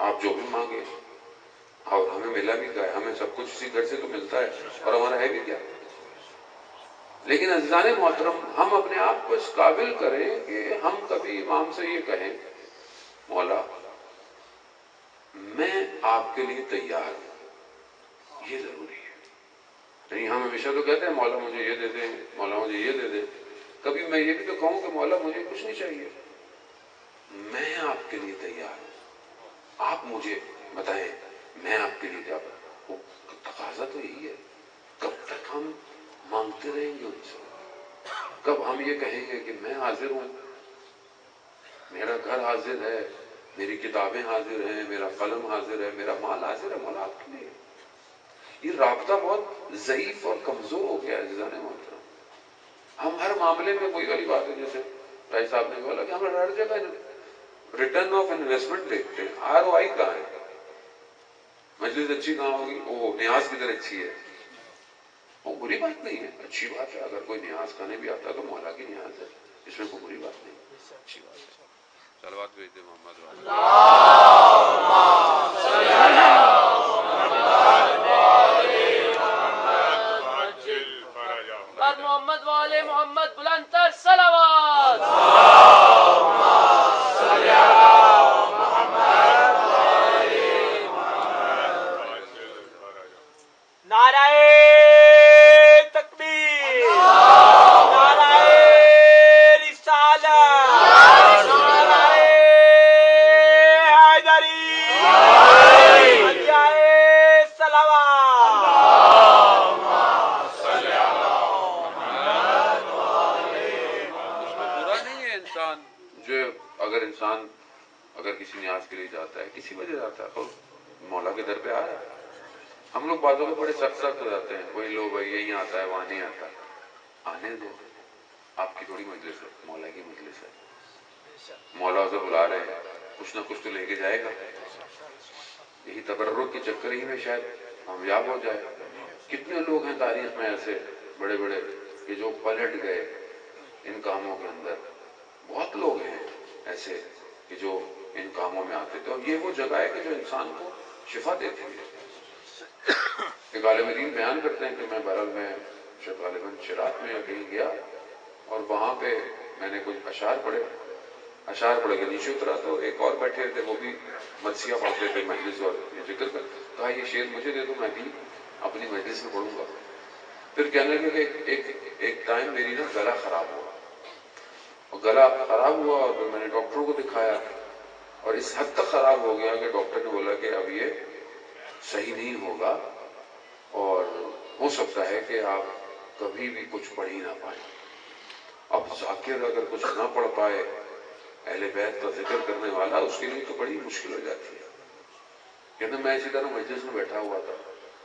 آپ جو بھی مانگے، اور ہمیں ملا بھی کیا ہے؟ ہمیں سب کچھ اسی گھر سے تو ملتا ہے، اور ہمارا ہے بھی کیا. لیکن عزیزان محترم، ہم اپنے آپ کو اس قابل کریں کہ ہم کبھی امام سے یہ کہیں مولا میں آپ کے لیے تیار ہوں. یہ ضروری ہے. نہیں ہم ہمیشہ تو کہتے ہیں مولا مجھے یہ دے دیں، مولا مجھے یہ دے دیں. کبھی میں یہ بھی تو کہوں کہ مولا مجھے کچھ نہیں چاہیے، میں آپ کے لیے تیار ہوں، آپ مجھے بتائیں میں آپ کے لیے کیا کروں. تقاضا تو یہی ہے. کب تک ہم مانگتے رہیں گے ان سے؟ کب ہم یہ کہیں گے کہ میں حاضر ہوں، میرا گھر حاضر ہے، میری کتابیں حاضر ہیں، میرا قلم حاضر ہے، میرا مال حاضر ہے، مولا آپ کے لیے. یہ رابطہ بہت ضعیف اور کمزور ہو گیا ہے عزیزان محترم. ہم ہر معاملے میں کوئی والی بات ہے، جیسے بھائی صاحب نے بولا کہ ہم ہر جگہ ریٹرن آف انویسٹمنٹ دیکھتے ہیں، آر او آئی کہاں ہے؟ مجلس اچھی کہاں ہوگی؟ وہ نیاز کدھر اچھی ہے؟ وہ بری بات نہیں ہے، اچھی بات ہے. اگر کوئی نیاز کھانے بھی آتا تو مولا کی نیاز ہے، اس میں کوئی بری بات نہیں، اچھی بات ہے. صلوات بھیج دے محمد. محمد والے محمد بلند تر صلوات. نعرہ تکبیر، نعرہ رسالت، نعرہ حیدری، علیہ صلوات. برا نہیں ہے انسان جو اگر کسی نیاز کے لیے جاتا ہے، کسی وجہ جاتا ہے، تو مولا کے در پہ آ رہا ہے. ہم لوگ باتوں میں بڑے سخت ہو جاتے ہیں، وہی لو بھائی یہیں آتا ہے وہاں نہیں آتا. آنے دو، آپ کی تھوڑی مجلس ہے، مولا کی مجلس ہے. مولا اسے بلا رہے ہیں، کچھ نہ کچھ تو لے کے جائے گا. یہی تبرک کے چکر ہی میں شاید کامیاب ہو جائے. کتنے لوگ ہیں تاریخ میں ایسے بڑے بڑے کہ جو پلٹ گئے ان کاموں کے اندر. بہت لوگ ہیں ایسے کہ جو ان کاموں میں آتے تھے، اور یہ وہ جگہ ہے کہ جو انسان کو شفا دیتی ہے. ایک عالم دین بیان کرتے ہیں کہ میں بہرحال میں شیخ غالباً شراط میں کہیں گیا، اور وہاں پہ میں نے کچھ اشعار پڑھے کے نیچے اترا تو ایک اور بیٹھے تھے، وہ بھی مدثیہ پڑھتے تھے مجلس اور یہ ذکر کر. کہا یہ شعر مجھے دے دو، میں بھی اپنی مجلس میں پڑھوں گا. پھر کہنے لگے کہ ایک ٹائم میری نا گلا خراب ہوا، اور گلا خراب ہوا اور پھر میں نے ڈاکٹروں کو دکھایا، اور اس حد تک خراب ہو گیا کہ ڈاکٹر نے بولا کہ اب یہ صحیح نہیں ہوگا، اور ہو سکتا ہے کہ آپ کبھی بھی کچھ پڑھ ہی نہ پائیں. اب ذاکر اگر کچھ نہ پڑھ پائے، اہل بیت کا ذکر کرنے والا، اس کے لیے تو بڑی مشکل ہو جاتی ہے. کہتے میں اسی طرح مجلس میں بیٹھا ہوا تھا.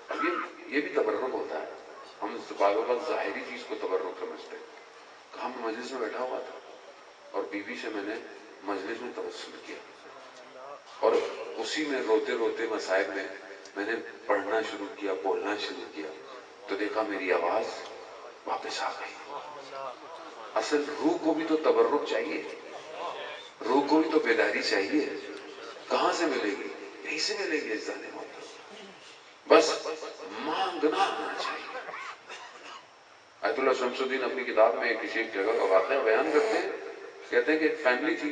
اب یہ بھی تبرک ہوتا ہے. ہم بعض اوقات ظاہری چیز کو تبرک سمجھتے ہیں. کہا میں مجلس میں بیٹھا ہوا تھا اور بیوی سے میں نے مجلس میں توسل کیا، اور اسی میں روتے روتے مصائب میں نے پڑھنا شروع کیا، بولنا شروع کیا، تو دیکھا میری آواز واپس آ گئی۔ اصل روح کو بھی تو تبرک چاہیے، روح کو بھی تو بیداری چاہیے، کہاں سے ملے گی؟ یہیں سے ملے گی عزیزان محترم، بس مانگنا آنا چاہیے۔ آیت اللہ شمس الدین اپنی کتاب میں کسی ایک جگہ کا واقعہ بیان کرتے ہیں، کہتے ہیں کہ ایک فیملی تھی،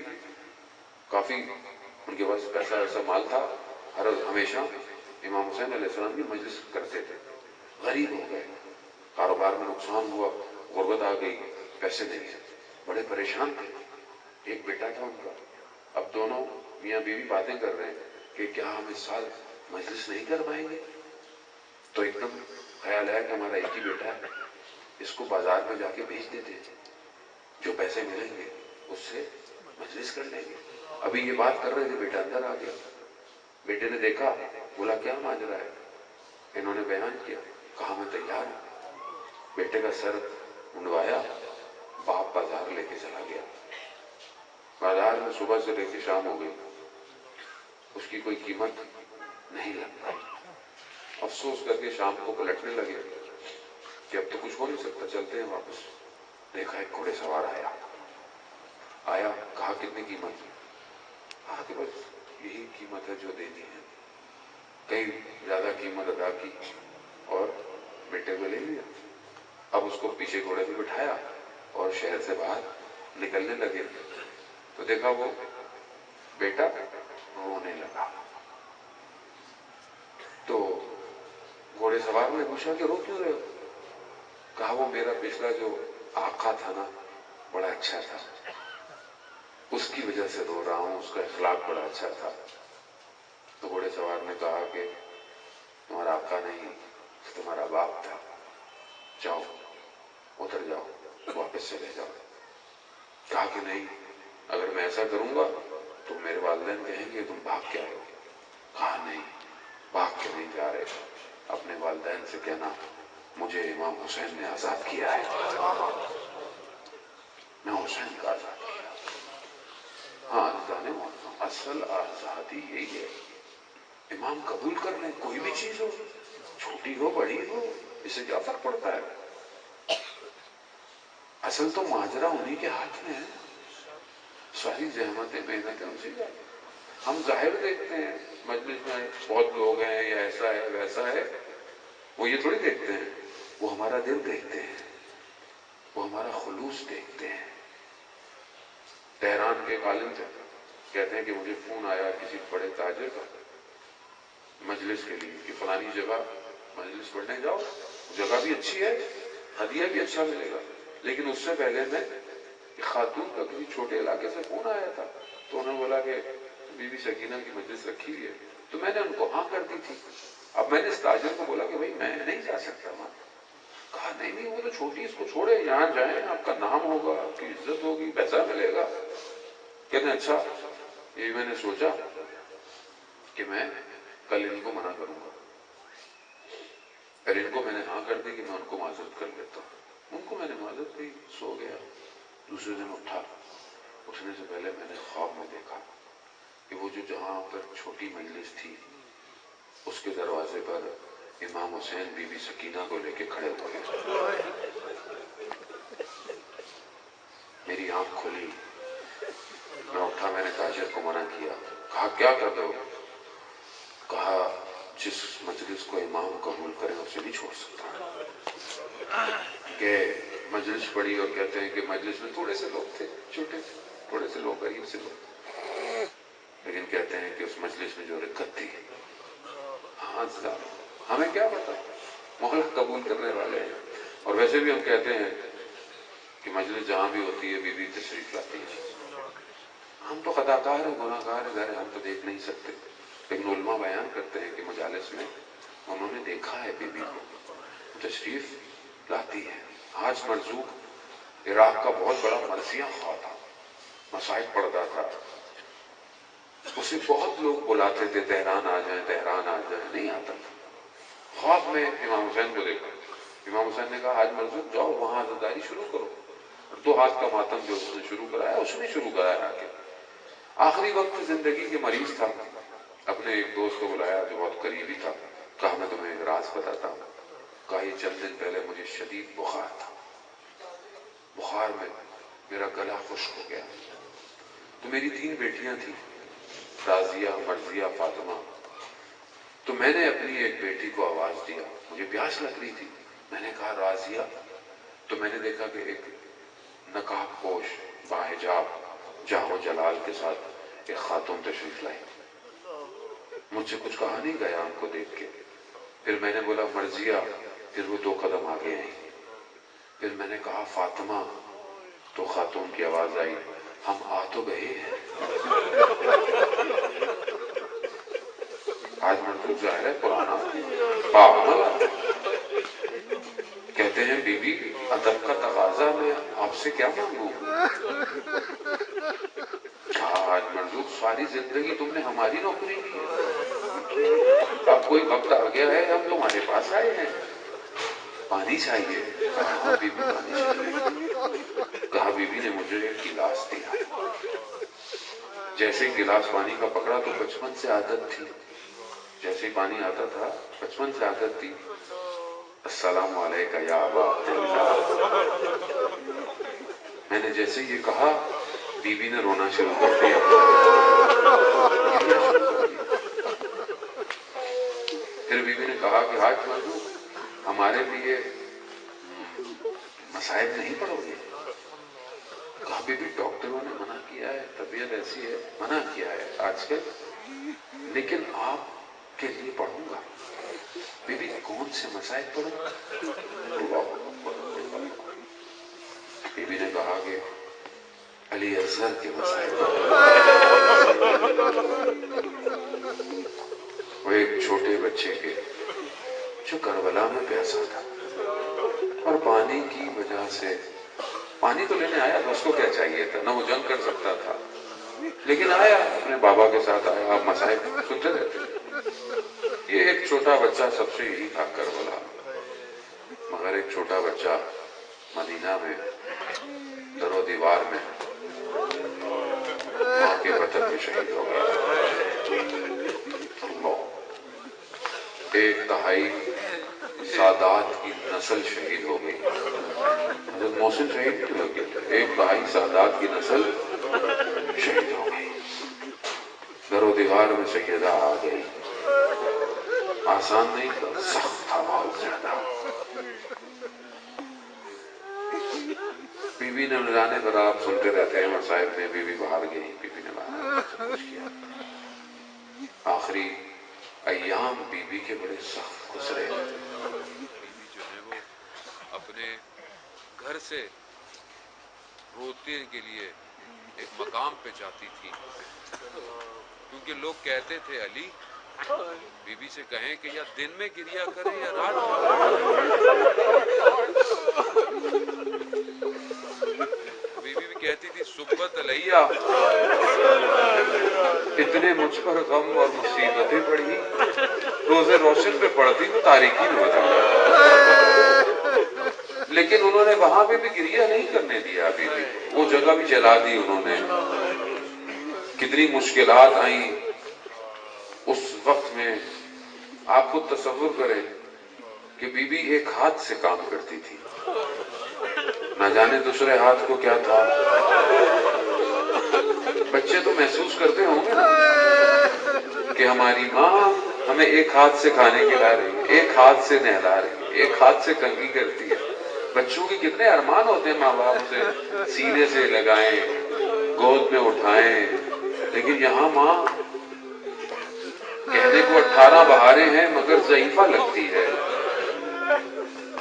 کافی ان کے پاس پیسہ ایسا مال تھا، ہر ہمیشہ امام حسین علیہ السلام کی مجلس کرتے تھے، غریب ہو گئے، کاروبار میں نقصان ہوا، غربت آ گئی، پیسے نہیں ہیں، بڑے پریشان تھے۔ ایک بیٹا تھا ان کا، اب دونوں میاں بیوی باتیں کر رہے ہیں کہ کیا ہم اس سال مجلس نہیں کر پائیں گے؟ تو ایک دم خیال ہے کہ ہمارا ایک ہی بیٹا ہے، اس کو بازار میں جا کے بھیج دیتے ہیں، جو پیسے ملیں گے اس سے مجلس کر لیں گے۔ ابھی یہ بات کر رہے تھے، بیٹا اندر آ گیا، بیٹے نے دیکھا، بولا کیا ماجرا ہے؟ انہوں نے بیان کیا، کہا میں تیار ہوں۔ بیٹے کا سر منڈوایا، باپ بازار لے کے چلا گیا۔ بازار میں صبح سے لے کے شام ہو گئی، اس کی کوئی قیمت نہیں لگ پائی۔ افسوس کر کے شام کو پلٹنے لگے کہ اب تو کچھ ہو نہیں سکتا، چلتے ہیں واپس۔ دیکھا ایک گھوڑے سوار آیا، کہا کتنی قیمت؟ کہا کہ بس یہی قیمت ہے جو دینی ہے۔ کئی زیادہ قیمت ادا کی اور بیٹے کو لے لیا۔ اب اس کو پیچھے گھوڑے پہ بٹھایا اور شہر سے باہر نکلنے لگے تو دیکھا وہ بیٹا رونے لگا۔ تو گھوڑے سوار نے پوچھا کہ رو کیوں رہے ہو؟ کہا وہ میرا پچھلا جو آقا تھا نا، بڑا اچھا تھا، اس کی وجہ سے رو رہا ہوں، اس کا اخلاق بڑا اچھا تھا۔ تو گھوڑے سوار نے کہا کہ تمہارا آقا نہیں، تمہارا باپ تھا، جاؤ اتر جاؤ، واپس چلے جاؤ۔ کہا کہ نہیں، اگر میں ایسا کروں گا تو میرے والدین کہیں گے تم بھاگ کے آئے ہو۔ کہا نہیں، بھاگ کے نہیں جا رہے، اپنے والدین سے کہنا مجھے امام حسین نے آزاد کیا ہے، میں حسین کا آزاد کیا۔ ہاں جانے اصل آزادی یہی ہے، امام قبول کر لیں، کوئی بھی چیز ہو، چھوٹی ہو بڑی ہو، اسے کیا فرق پڑتا ہے؟ اصل تو ماجرا انہی کے ہاتھ میں ہے، ساری زحمتیں محنتیں اسی کا۔ ہم ظاہر دیکھتے ہیں، مجلس میں بہت لوگ ہیں، یا ایسا ہے ویسا ہے، وہ یہ تھوڑی دیکھتے ہیں، وہ ہمارا دل دیکھتے ہیں، وہ ہمارا خلوص دیکھتے ہیں۔ تہران کے ایک عالم تھے، کہتے ہیں کہ مجھے فون آیا کسی بڑے تاجر کا مجلس کے لیے کہ فلانی جگہ مجلس پڑھنے جاؤ، جگہ بھی اچھی ہے، ہدیہ بھی اچھا ملے گا، لیکن اس سے پہلے میں ایک خاتون کا کسی چھوٹے علاقے سے فون آیا تھا، تو انہوں نے بولا کہ بی بی سکینہ کی مجلس رکھی ہوئی ہے، تو میں نے ان کو ہاں کر دی تھی۔ اب میں نے اس تاجر کو بولا کہ بھائی میں نہیں جا سکتا وہاں۔ کہا نہیں وہ تو چھوٹی، اس کو چھوڑے، یہاں جائیں، آپ کا نام ہوگا، آپ کی عزت ہوگی، پیسہ ملے گا۔ کہتے ہیں اچھا، یہ میں نے سوچا کہ میں کل ان کو منع کروں گا، پھر ان کو میں نے ہاں کر دی کہ میں ان کو معذرت کر لیتا ہوں۔ ان کو میں نے معذرت دی، سو گیا۔ دوسرے دن اٹھا، اٹھنے سے پہلے میں نے خواب میں دیکھا کہ وہ جو جہاں پر چھوٹی مجلس تھی اس کے دروازے پر امام حسین بی بی سکینہ کو لے کے کھڑے ہوئے۔ میری آنکھ کھلی، میں اٹھا، میں نے تاجر کو منع کیا۔ کہا کیا کر دو؟ کہا جس مجلس کو امام قبول کریں اسے نہیں چھوڑ سکتا۔ کہ مجلس پڑھی اور کہتے ہیں کہ مجلس میں تھوڑے سے لوگ تھے، چھوٹے تھوڑے سے لوگ، غریب سے لوگ، لیکن کہتے ہیں کہ اس مجلس میں جو رکت تھی، ہاں ہمیں کیا پتا، مولا قبول کرنے والے ہیں۔ اور ویسے بھی ہم کہتے ہیں کہ مجلس جہاں بھی ہوتی ہے بی بی تشریف لاتی ہے۔ ہم تو خطا کار ہیں، گناہ گار ہیں، ہم تو دیکھ نہیں سکتے، لیکن علماء بیان کرتے ہیں کہ مجالس میں انہوں نے دیکھا ہے بی بی کو تشریف لاتی ہے۔ حاج مرزوق عراق کا بہت بڑا مرثیہ خواہ تھا، مصائب پڑھتا تھا، اسے بہت لوگ بلاتے تھے تہران آ جائیں، تہران آ جائیں، نہیں آتا تھا۔ خواب میں امام حسین کو دیکھا، امام حسین نے کہا حاج مرزوق جاؤ وہاں عزاداری شروع کرو، اور 2 ہاتھ کا ماتم جو اس نے شروع کرایا، اس نے شروع کرایا۔ آ کے آخری وقت زندگی کے مریض تھا، اپنے ایک دوست کو بلایا جو بہت قریبی تھا، کہا میں تمہیں ایک راز بتاتا ہوں. کہا یہ چند دن پہلے مجھے شدید بخار تھا، بخار میں میرا گلا خشک ہو گیا. تو میری 3 بیٹیاں تھیں، راضیہ، مرضیہ، فاطمہ. تو میں نے اپنی ایک بیٹی کو آواز دیا، مجھے پیاس لگ رہی تھی. میں نے کہا راضیہ. تو میں نے دیکھا کہ ایک نقاب پوش باحجاب جاہ و جلال کے ساتھ ایک خاتون تشریف لائی. مجھ سے کچھ کہا نہیں گیا ان کو دیکھ کے. پھر میں نے بولا مرضیہ. پھر وہ 2 قدم آگے آئی. پھر میں نے کہا فاطمہ. تو خاتون کی آواز آئی، ہم آ تو گئے ہیں. آج منظور ظاہر ہے پرانا پاگل. کہتے ہیں بی بی ادب کا تقاضا میں آپ سے کیا مانگوں. آج منظور ساری زندگی تم نے ہماری نوکری کی ہے، اب کوئی وقت آ گیا ہے ہم تمہارے پاس آئے ہیں. پانی چاہیے. کہا بی بی پانی چاہیے. کہا بی بی نے مجھے ایک گلاس دیا. جیسے گلاس پانی کا پکڑا تو بچپن سے عادت تھی، جیسے پانی آتا تھا بچپن سے عادت تھی، السلام علیکہ یا ابا عبداللہ. میں نے جیسے یہ کہا بی بی نے رونا شروع کر دیا. پھر بی بی نے کہا کہ حاج منظور ہمارے لیے مصائب نہیں پڑھو گے. کہا بی بی ڈاکٹروں نے منع کیا ہے، طبیعت ایسی ہے منع کیا ہے آج کل، لیکن آپ کے لیے پڑھوں گا. بی بی کون سے مصائب پڑھوں؟ اللہ. بی بی نے کہا کہ علی اصغر کے مصائب. وہ ایک چھوٹے بچے کے جو کربلا میں پیاسا تھا اور پانی کی وجہ سے، پانی تو لینے آیا تھا، اس کو کیا چاہیے تھا، نہ وہ جنگ کر سکتا تھا، لیکن آیا اپنے بابا کے ساتھ آیا. آپ مصائب سنتے رہتے. یہ ایک چھوٹا بچہ سب سے یہی تھا کربلا، مگر ایک چھوٹا بچہ مدینہ میں در و دیوار میں ماں کے بطن میں شہید ہو گیا. ایک تہائی سادات کی نسل شہید ہو گئی. حضرت محسن شہید نہیں ہو گئے، ایک تہائی سادات کی نسل شہید ہو گئی. در و دیوار میں سیدہ آ گئی. آسان نہیں تھا، سخت تھا بہت زیادہ. بی بی نے جانے پر آپ سنتے رہتے ہیں مصائب میں، بی بی باہر گئی، بی بی نے باہر سب کچھ کیا. آخری ایام بی بی کے بڑے سخت گزرے. بی بی جو ہے وہ اپنے گھر سے روتے کے لیے ایک مقام پہ جاتی تھی، کیونکہ لوگ کہتے تھے علی بی بی سے کہیں کہ یا دن میں گریا کرے یا رات میں. بی بی بھی کہتی تھی سبت علیہ، اتنے مجھ پر غم اور مصیبتیں پڑی، روزے روشن پہ پڑتی تو تاریکی میں بدل جاتا. لیکن انہوں نے وہاں پہ بھی گریہ نہیں کرنے دیا. بی بی وہ جگہ بھی جلا دی انہوں نے. کتنی مشکلات آئیں اس وقت میں. آپ خود تصور کریں کہ بی بی ایک ہاتھ سے کام کرتی تھی، نہ جانے دوسرے ہاتھ کو کیا تھا. بچے تو محسوس کرتے ہوں گے نا کہ ہماری ماں ہمیں ایک ہاتھ سے کھانے کھلا رہی ہے، ایک ہاتھ سے نہلا رہی ہے، ایک ہاتھ سے کنگھی کرتی ہے. بچوں کے کتنے ارمان ہوتے ہیں ماں باپ سے سینے سے لگائیں، گود میں اٹھائیں، لیکن یہاں ماں کہنے کو 18 بہاریں ہیں مگر ضعیفہ لگتی ہے،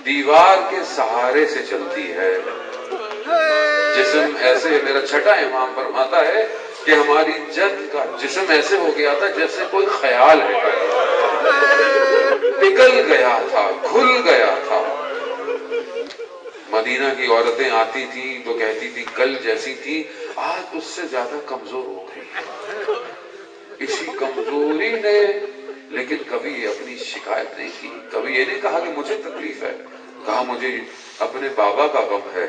دیوار کے سہارے سے چلتی ہے. جسم ایسے، میرا چھٹا امام فرماتا ہے کہ ہماری جد کا جسم ایسے ہو گیا تھا جیسے کوئی خیال ہے، پگھل گیا تھا، کھل گیا تھا. مدینہ کی عورتیں آتی تھیں تو کہتی تھی کل جیسی تھی، آج اس سے زیادہ کمزور ہو گئی. اسی کمزوری نے لیکن کبھی اپنی شکایت نہیں کی، کبھی یہ نہیں کہا کہ مجھے تکلیف ہے. کہا مجھے اپنے بابا کا غم ہے،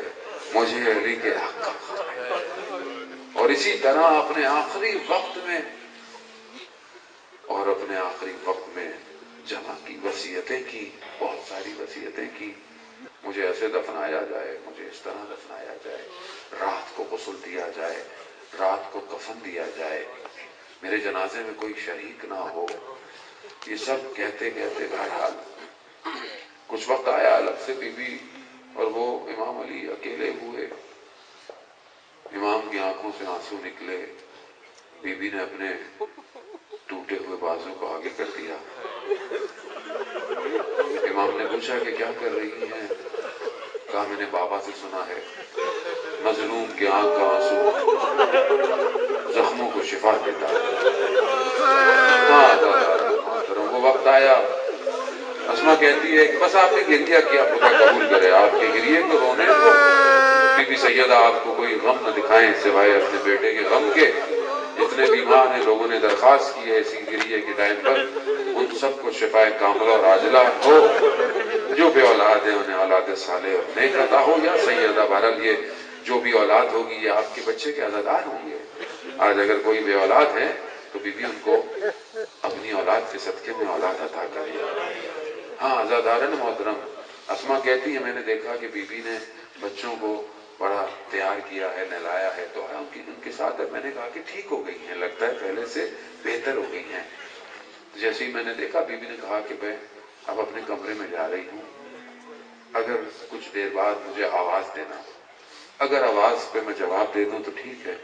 مجھے علی کے حق کا غم ہے. اور اسی طرح اپنے آخری وقت میں اور اپنے آخری وقت میں جمع کی وصیتیں کی، بہت ساری وصیتیں کی، مجھے ایسے دفنایا جائے، مجھے اس طرح دفنایا جائے، رات کو غسل دیا جائے، رات کو کفن دیا جائے، میرے جنازے میں کوئی شریک نہ ہو۔ یہ سب کہتے کہتے بہرحال کچھ وقت آیا، الگ سے بی بی اور وہ امام علی اکیلے ہوئے، امام کی آنکھوں سے آنسو نکلے، بی بی نے اپنے ٹوٹے ہوئے بازو کو آگے کر دیا، امام نے پوچھا کہ کیا کر رہی ہیں؟ کہا میں نے بابا سے سنا ہے مظلوم کی آنکھ کا آنسو زخموں کو شفا دیتا ہے۔ وہ وقت آیا، اسما کہتی ہے کہ بس آپ نے گریہ کیا، خدا قبول کرے آپ کے گریے کو، رونے کو۔ بی بی سیدہ آپ کو کوئی غم نہ دکھائیں سوائے اپنے بیٹے کے غم کے، جتنے بھی ماں نے لوگوں نے درخواست کی ہے اسی گریے کے ٹائم پر، ان سب کو شفائے کاملہ اور عاجلہ ہو، جو بے اولاد ہیں انہیں اولاد صالح اور نیک عطا ہو۔ یا سیدہ بہرحال یہ جو بھی اولاد ہوگی یہ آپ کے بچے کے عزادار ہوں گے۔ آج اگر کوئی بے اولاد ہے تو بی بی ان کو اپنی اولاد کے صدقے میں اولاد عطا کرے۔ ہاں عزادارن محترم، اسما کہتی ہے میں نے دیکھا کہ بی بی نے بچوں کو بڑا تیار کیا ہے، نہلایا ہے، تو ان کے ساتھ میں نے کہا کہ ٹھیک ہو گئی ہیں، لگتا ہے پہلے سے بہتر ہو گئی ہیں۔ جیسے ہی میں نے دیکھا بی بی نے کہا کہ میں اب اپنے کمرے میں جا رہی ہوں، اگر کچھ دیر بعد مجھے آواز دینا، اگر آواز پہ میں جواب دے دوں تو ٹھیک ہے،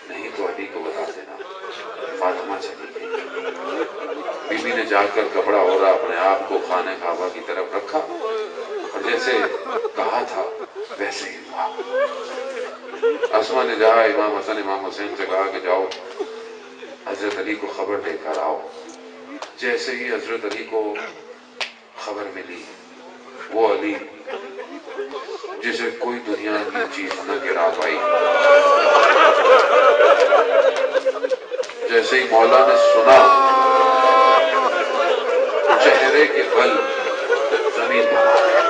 نہیں تو علی کو بتا دینا۔ فاطمہ چلی گئی، بی بی نے جا کر کپڑا اوڑھا، اپنے آپ کو خانہ کعبہ کی طرف رکھا، اور جیسے کہا تھا ویسے ہی ہوا۔ اسما نے جہاں امام حسن امام حسین سے کہا کہ جاؤ حضرت علی کو خبر دے کر آؤ۔ جیسے ہی حضرت علی کو خبر ملی، وہ علی جسے کوئی دنیا کی چیز نہ گرا پائی، جیسے ہی مولا نے سنا چہرے کے بل زمین تھما گئی،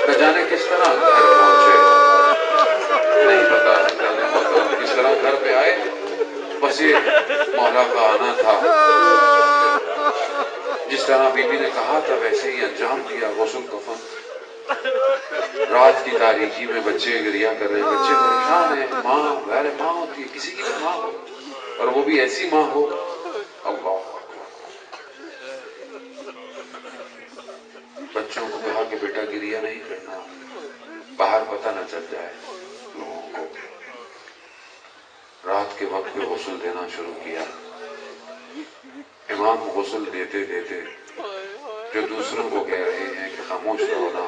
نہ جانے کس طرح گھر پہنچے، نہیں پتا کس طرح گھر پہ آئے، بس یہ مولا کا آنا تھا۔ جس طرح بی بی نے کہا تھا ویسے ہی انجام دیا، غسل کفن۔ رات کی تاریکی میں بچے گریہ کر رہے ہیں، بچے پریشان ہیں، ماں غیر ماں ہوتی ہے، کسی کی بھی ماں ہو، اور وہ بھی ایسی ماں ہو۔ اللہ بچوں کو کہا کہ بیٹا گریہ نہیں کرنا، باہر پتہ نہ چل جائے لوگوں کو۔ رات کے وقت پہ غسل دینا شروع کیا، امام غسل دیتے دیتے جو دوسروں کو کہہ رہے ہیں کہ خاموش رہو نا،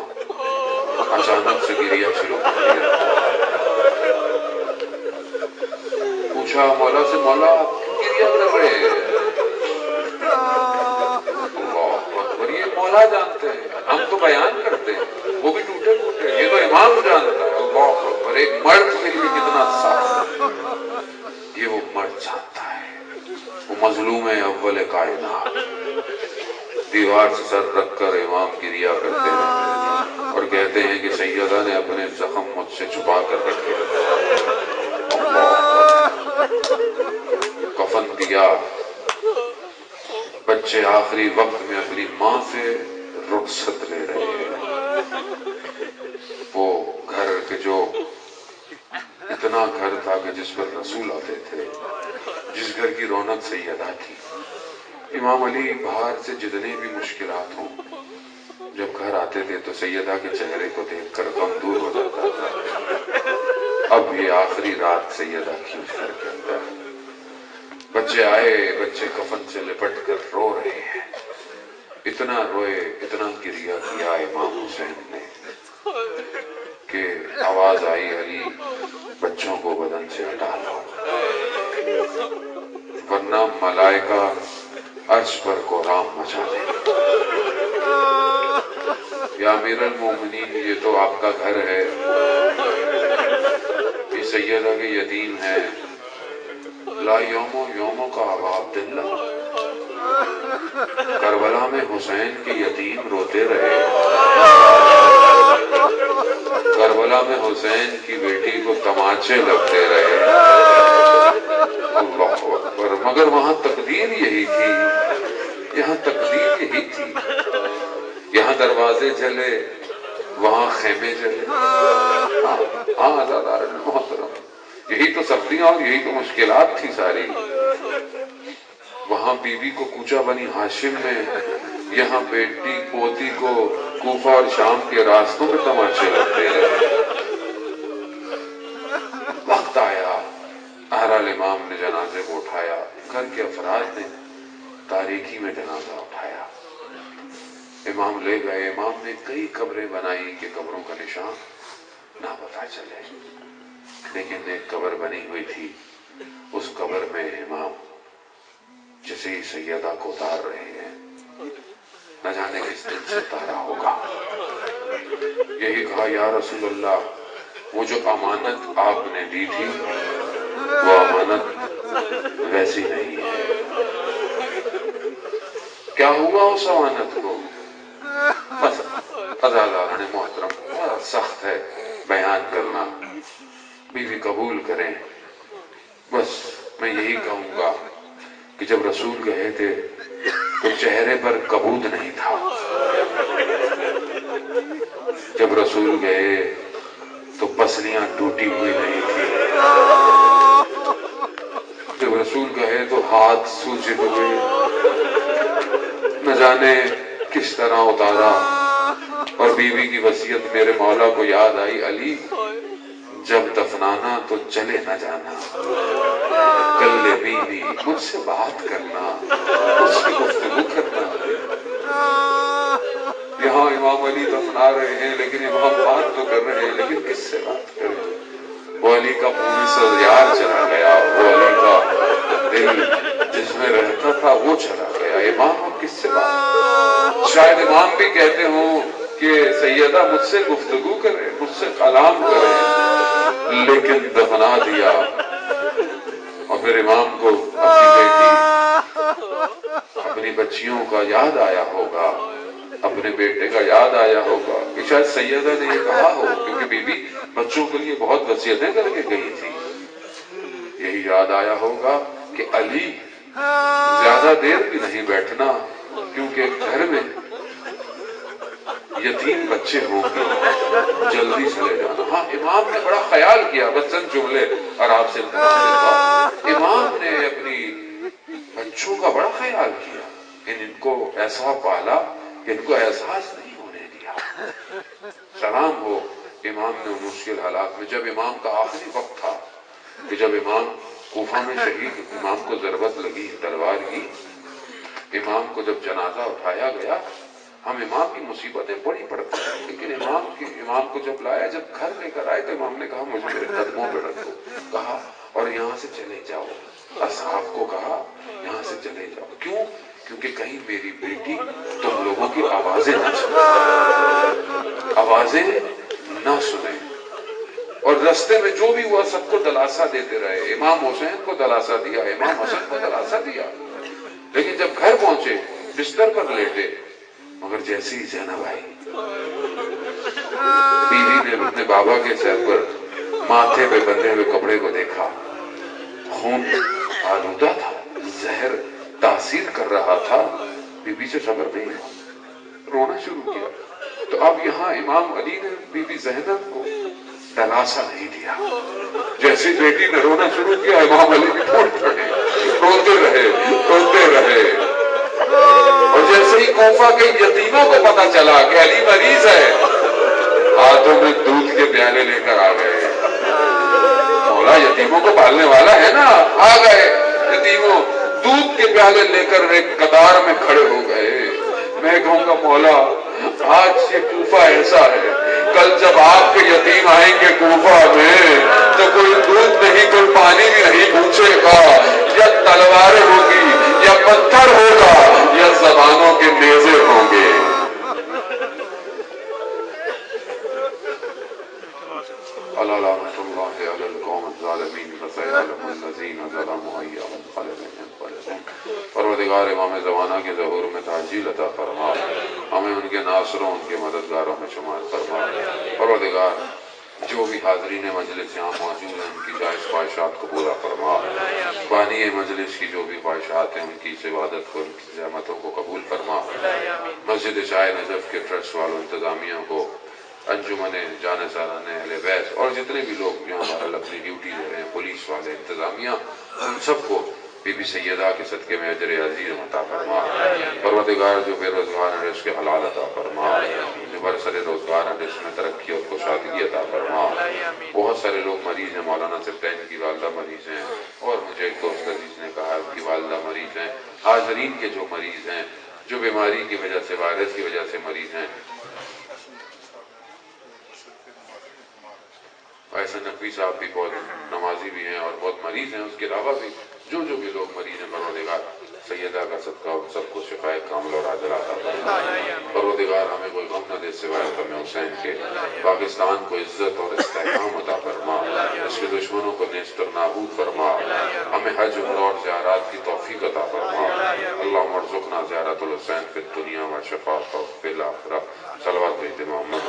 اچانک سے گریہ شروع کر دیا۔ پوچھا مولا سے، مولا آپ کیوں گریہ کر رہے ہیں؟ اللہ اکبر، یہ مولا جانتے ہیں، ہم تو بیان کرتے ہیں، وہ بھی ٹوٹے ٹوٹے، یہ تو امام جانتا ہے۔ اللہ اکبر، ایک مرد کے لیے کتنا سخت، یہ وہ مرد جانتا ہے، وہ مظلوم اول کائنات۔ دیوار سے سر رکھ کر امام گریہ کرتے ہیں اور کہتے ہیں کہ سیدہ نے اپنے زخم مجھ سے چھپا کر رکھے۔ کفن دیا، بچے آخری وقت میں اپنی ماں سے رخصت لے رہے ہیں۔ وہ گھر کے جو اتنا گھر تھا کہ جس پر رسول آتے تھے، جس گھر کی رونق سیدہ تھی، امام علی باہر سے جتنے بھی مشکلات ہوں جب گھر آتے تھے تو سیدہ کے چہرے کو دیکھ کر غم دور ہو جاتا تھا۔ اب یہ آخری رات سیدہ کی اس گھر کے اندر، بچے آئے، بچے کفن سے لپٹ کر رو رہے ہیں، اتنا روئے، اتنا گریہ کیا امام حسین نے کہ آواز آئی علی بچوں کو بدن سے ہٹا لو ورنہ ملائکہ عرش پر کوہرام مچا دیں۔ یا امیر المومنین، یہ تو آپ کا گھر ہے، یہ سیدہ کے یتیم ہے، لا یومو کا ابا عبداللہ، کربلا میں حسین کے یتیم روتے رہے، کربلا میں حسین کی بیٹی کو تماچے لگتے رہے۔ اللہ اکبر، مگر وہاں تقدیر یہی تھی، یہاں تقدیر یہی تھی، یہاں دروازے جلے وہاں خیمے جلے۔ ہاں عزاداران محترم، یہی تو سختیاں اور یہی تو مشکلات تھی ساری۔ وہاں بی بی کو کوچہ بنی ہاشم میں، یہاں بیٹی پوتی کو کوفہ اور شام کے راستوں میں تماشے لگتے رہے۔ وقت آیا، بہرحال امام نے جنازے کو اٹھایا، گھر کے افراد نے تاریکی میں جنازہ اٹھایا، امام لے گئے۔ امام نے کئی قبریں بنائی کہ قبروں کا نشان نہ پتا چلے، لیکن ایک قبر بنی ہوئی تھی، اس قبر میں امام جسے سیدہ کو اتار رہے ہیں، نہ جانے کس دن سے اتارا ہوگا۔ یہی کہا یا رسول اللہ، وہ جو امانت آپ نے دی تھی وہ امانت ویسی نہیں ہے۔ کیا ہوا اس امانت کو؟ بس عزاداران محترم بہت سخت ہے بیان کرنا، بیوی قبول کریں۔ بس میں یہی کہوں گا کہ جب رسول گئے تھے تو چہرے پر کبود نہیں تھا، جب رسول گئے تو پسلیاں ٹوٹی ہوئی نہیں تھی، جب رسول گئے تو ہاتھ سوجے ہوئے، نہ جانے کس طرح اتارا۔ اور بیوی کی وصیت میرے مولا کو یاد آئی، علی جب دفنانا تو چلے نہ جانا، کل بیوی مجھ سے بات کرنا، مجھ سے گفتگو کرنا۔ یہاں امام علی دفنا رہے ہیں لیکن امام بات تو کر رہے ہیں، لیکن کس سے بات کریں؟ وہ علی کا پولیس یار چلا گیا، وہ علی کا دل جس میں رہتا تھا وہ چلا گیا، امام اب کس سے بات؟ شاید امام بھی کہتے ہوں کہ سیدہ مجھ سے گفتگو کرے، مجھ سے کلام کرے، لیکن دفنا دیا۔ اور پھر امام کو اپنی بیٹی، اپنی بچیوں کا یاد آیا ہوگا، اپنے بیٹے کا یاد آیا ہوگا کہ شاید سیدہ نے یہ کہا ہو، کیونکہ بی بی بچوں کے لیے بہت وصیتیں کر کے گئی تھی۔ یہی یاد آیا ہوگا کہ علی زیادہ دیر بھی نہیں بیٹھنا، کیونکہ گھر میں یتیم بچے ہوں گے، جلدی چلے جانا۔ ہاں امام نے بڑا خیال کیا، بس چند جملے اور آپ سے امام نے اپنی بچوں کا بڑا خیال کیا، ان کو ایسا پالا کہ ان کو احساس نہیں ہونے دیا۔ سلام ہو امام نے مشکل حالات میں، جب امام کا آخری وقت تھا کہ جب امام کوفہ میں شہید، امام کو ضربت لگی تلوار کی، امام کو جب جنازہ اٹھایا گیا، ہم امام کی مصیبتیں بڑی پڑتی ہیں، لیکن امام کو جب لایا، جب گھر لے کر آئے تو امام نے کہا مجھے میرے قدموں پہ رکھ دو، کہا اور یہاں سے چلے جاؤ۔ اصحاب کو کہا یہاں سے چلے جاؤ، کیوں؟ کیونکہ کہیں میری بیٹی تم لوگوں کی آوازیں نہ سنے، آوازیں نہ سنے۔ اور رستے میں جو بھی ہوا سب کو دلاسا دیتے رہے، امام حسین کو دلاسا دیا، امام حسن کو دلاسا دیا، لیکن جب گھر پہنچے بستر پر لیٹے، مگر جیسی زینب آئی، بیوی نے اپنے بابا کے سر پر ماتھے پہ بندھے ہوئے کپڑے کو دیکھا، خون آلودہ تھا، زہر تاثیر کر رہا تھا، بی بی سے صبر نہیں ہوا، رونا شروع کیا۔ تو اب یہاں امام علی نے بی بی زینب کو دلاسا نہیں دیا، جیسی بیٹی نے رونا شروع کیا امام علی بھی ٹوٹ پڑے، روتے رہے۔ اور جیسے ہی کوفہ کے یتیموں کو پتا چلا کہ علی مریض ہے، ہاتھوں میں دودھ کے پیالے لے کر آ گئے۔ مولا یتیموں کو پالنے والا ہے نا، آ گئے یتیموں دودھ کے پیالے لے کر ایک قطار میں کھڑے ہو گئے۔ میں کہوں گا مولا آج یہ کوفہ ایسا ہے، کل جب آپ کے یتیم آئیں گے کوفہ میں تو کوئی دودھ نہیں، کوئی پانی بھی نہیں پوچھے گا، یا تلواریں ہوگی یا پتھر ہوگا یا زبانوں کے نیزے ہوں گے۔ اللہ لعنت اللہ علی القوم الظالمین فسیعلم الذین ظلموا ای منقلب ینقلبون۔ پروردگار امام زمانہ کے ظہور میں تعجیل عطا فرما، ہمیں ان کے ناصروں ان کے مددگاروں میں شمار فرما۔ پروردگار جو بھی حاضرین مجلس یہاں موجود ہیں ان کی جائز خواہشات کو پورا فرما، بانی مجلس کی جو بھی خواہشات ہیں ان کی اس عبادت کو، ان کی زحمتوں کو قبول فرما، مسجد شاہ نجف کے ٹرسٹ والوں انتظامیہ کو، انجمن جانصاران اہل بیت اور جتنے بھی لوگ جو ہمارا اپنی ڈیوٹی دے رہے ہیں، پولیس والے انتظامیہ، ان سب کو بی بی سیدہ کے صدقے میں اجر عظیم عطا فرما۔ پروردگار جو بے روزگار ہیں رزق حلال عطا فرما، جو برسر روزگار ہیں رزق میں ترقی اور کشادگی عطا فرما۔ بہت سارے لوگ مریض ہیں، مولانا سبتین کی والدہ مریض ہیں، اور مجھے ایک دوست عزیز نے کہا ان کی والدہ مریض ہیں، حاضرین کے جو مریض ہیں، جو بیماری کی وجہ سے، وائرس کی وجہ سے مریض ہیں، ایسا نقوی صاحب بھی بہت نمازی بھی ہیں اور بہت مریض ہیں، اس کے علاوہ بھی جو بھی لوگ مریض ہیں، پروردگار سیدہ کا صدقہ ان سب کو شفائے کامل اور عاجل عطا فرما۔ پروردگار ہمیں کوئی غم نہ دے سوائے غم حسین کے، پاکستان کو عزت اور استحکام عطا فرما، اس کے دشمنوں کو نیست اور نابود فرما، ہمیں حج عمرہ اور زیارات کی توفیق عطا فرما۔ اللہم ارزقنا زیارت الحسین فی الدنیا و شفاعتہ فی الآخرہ۔ صلوات محمد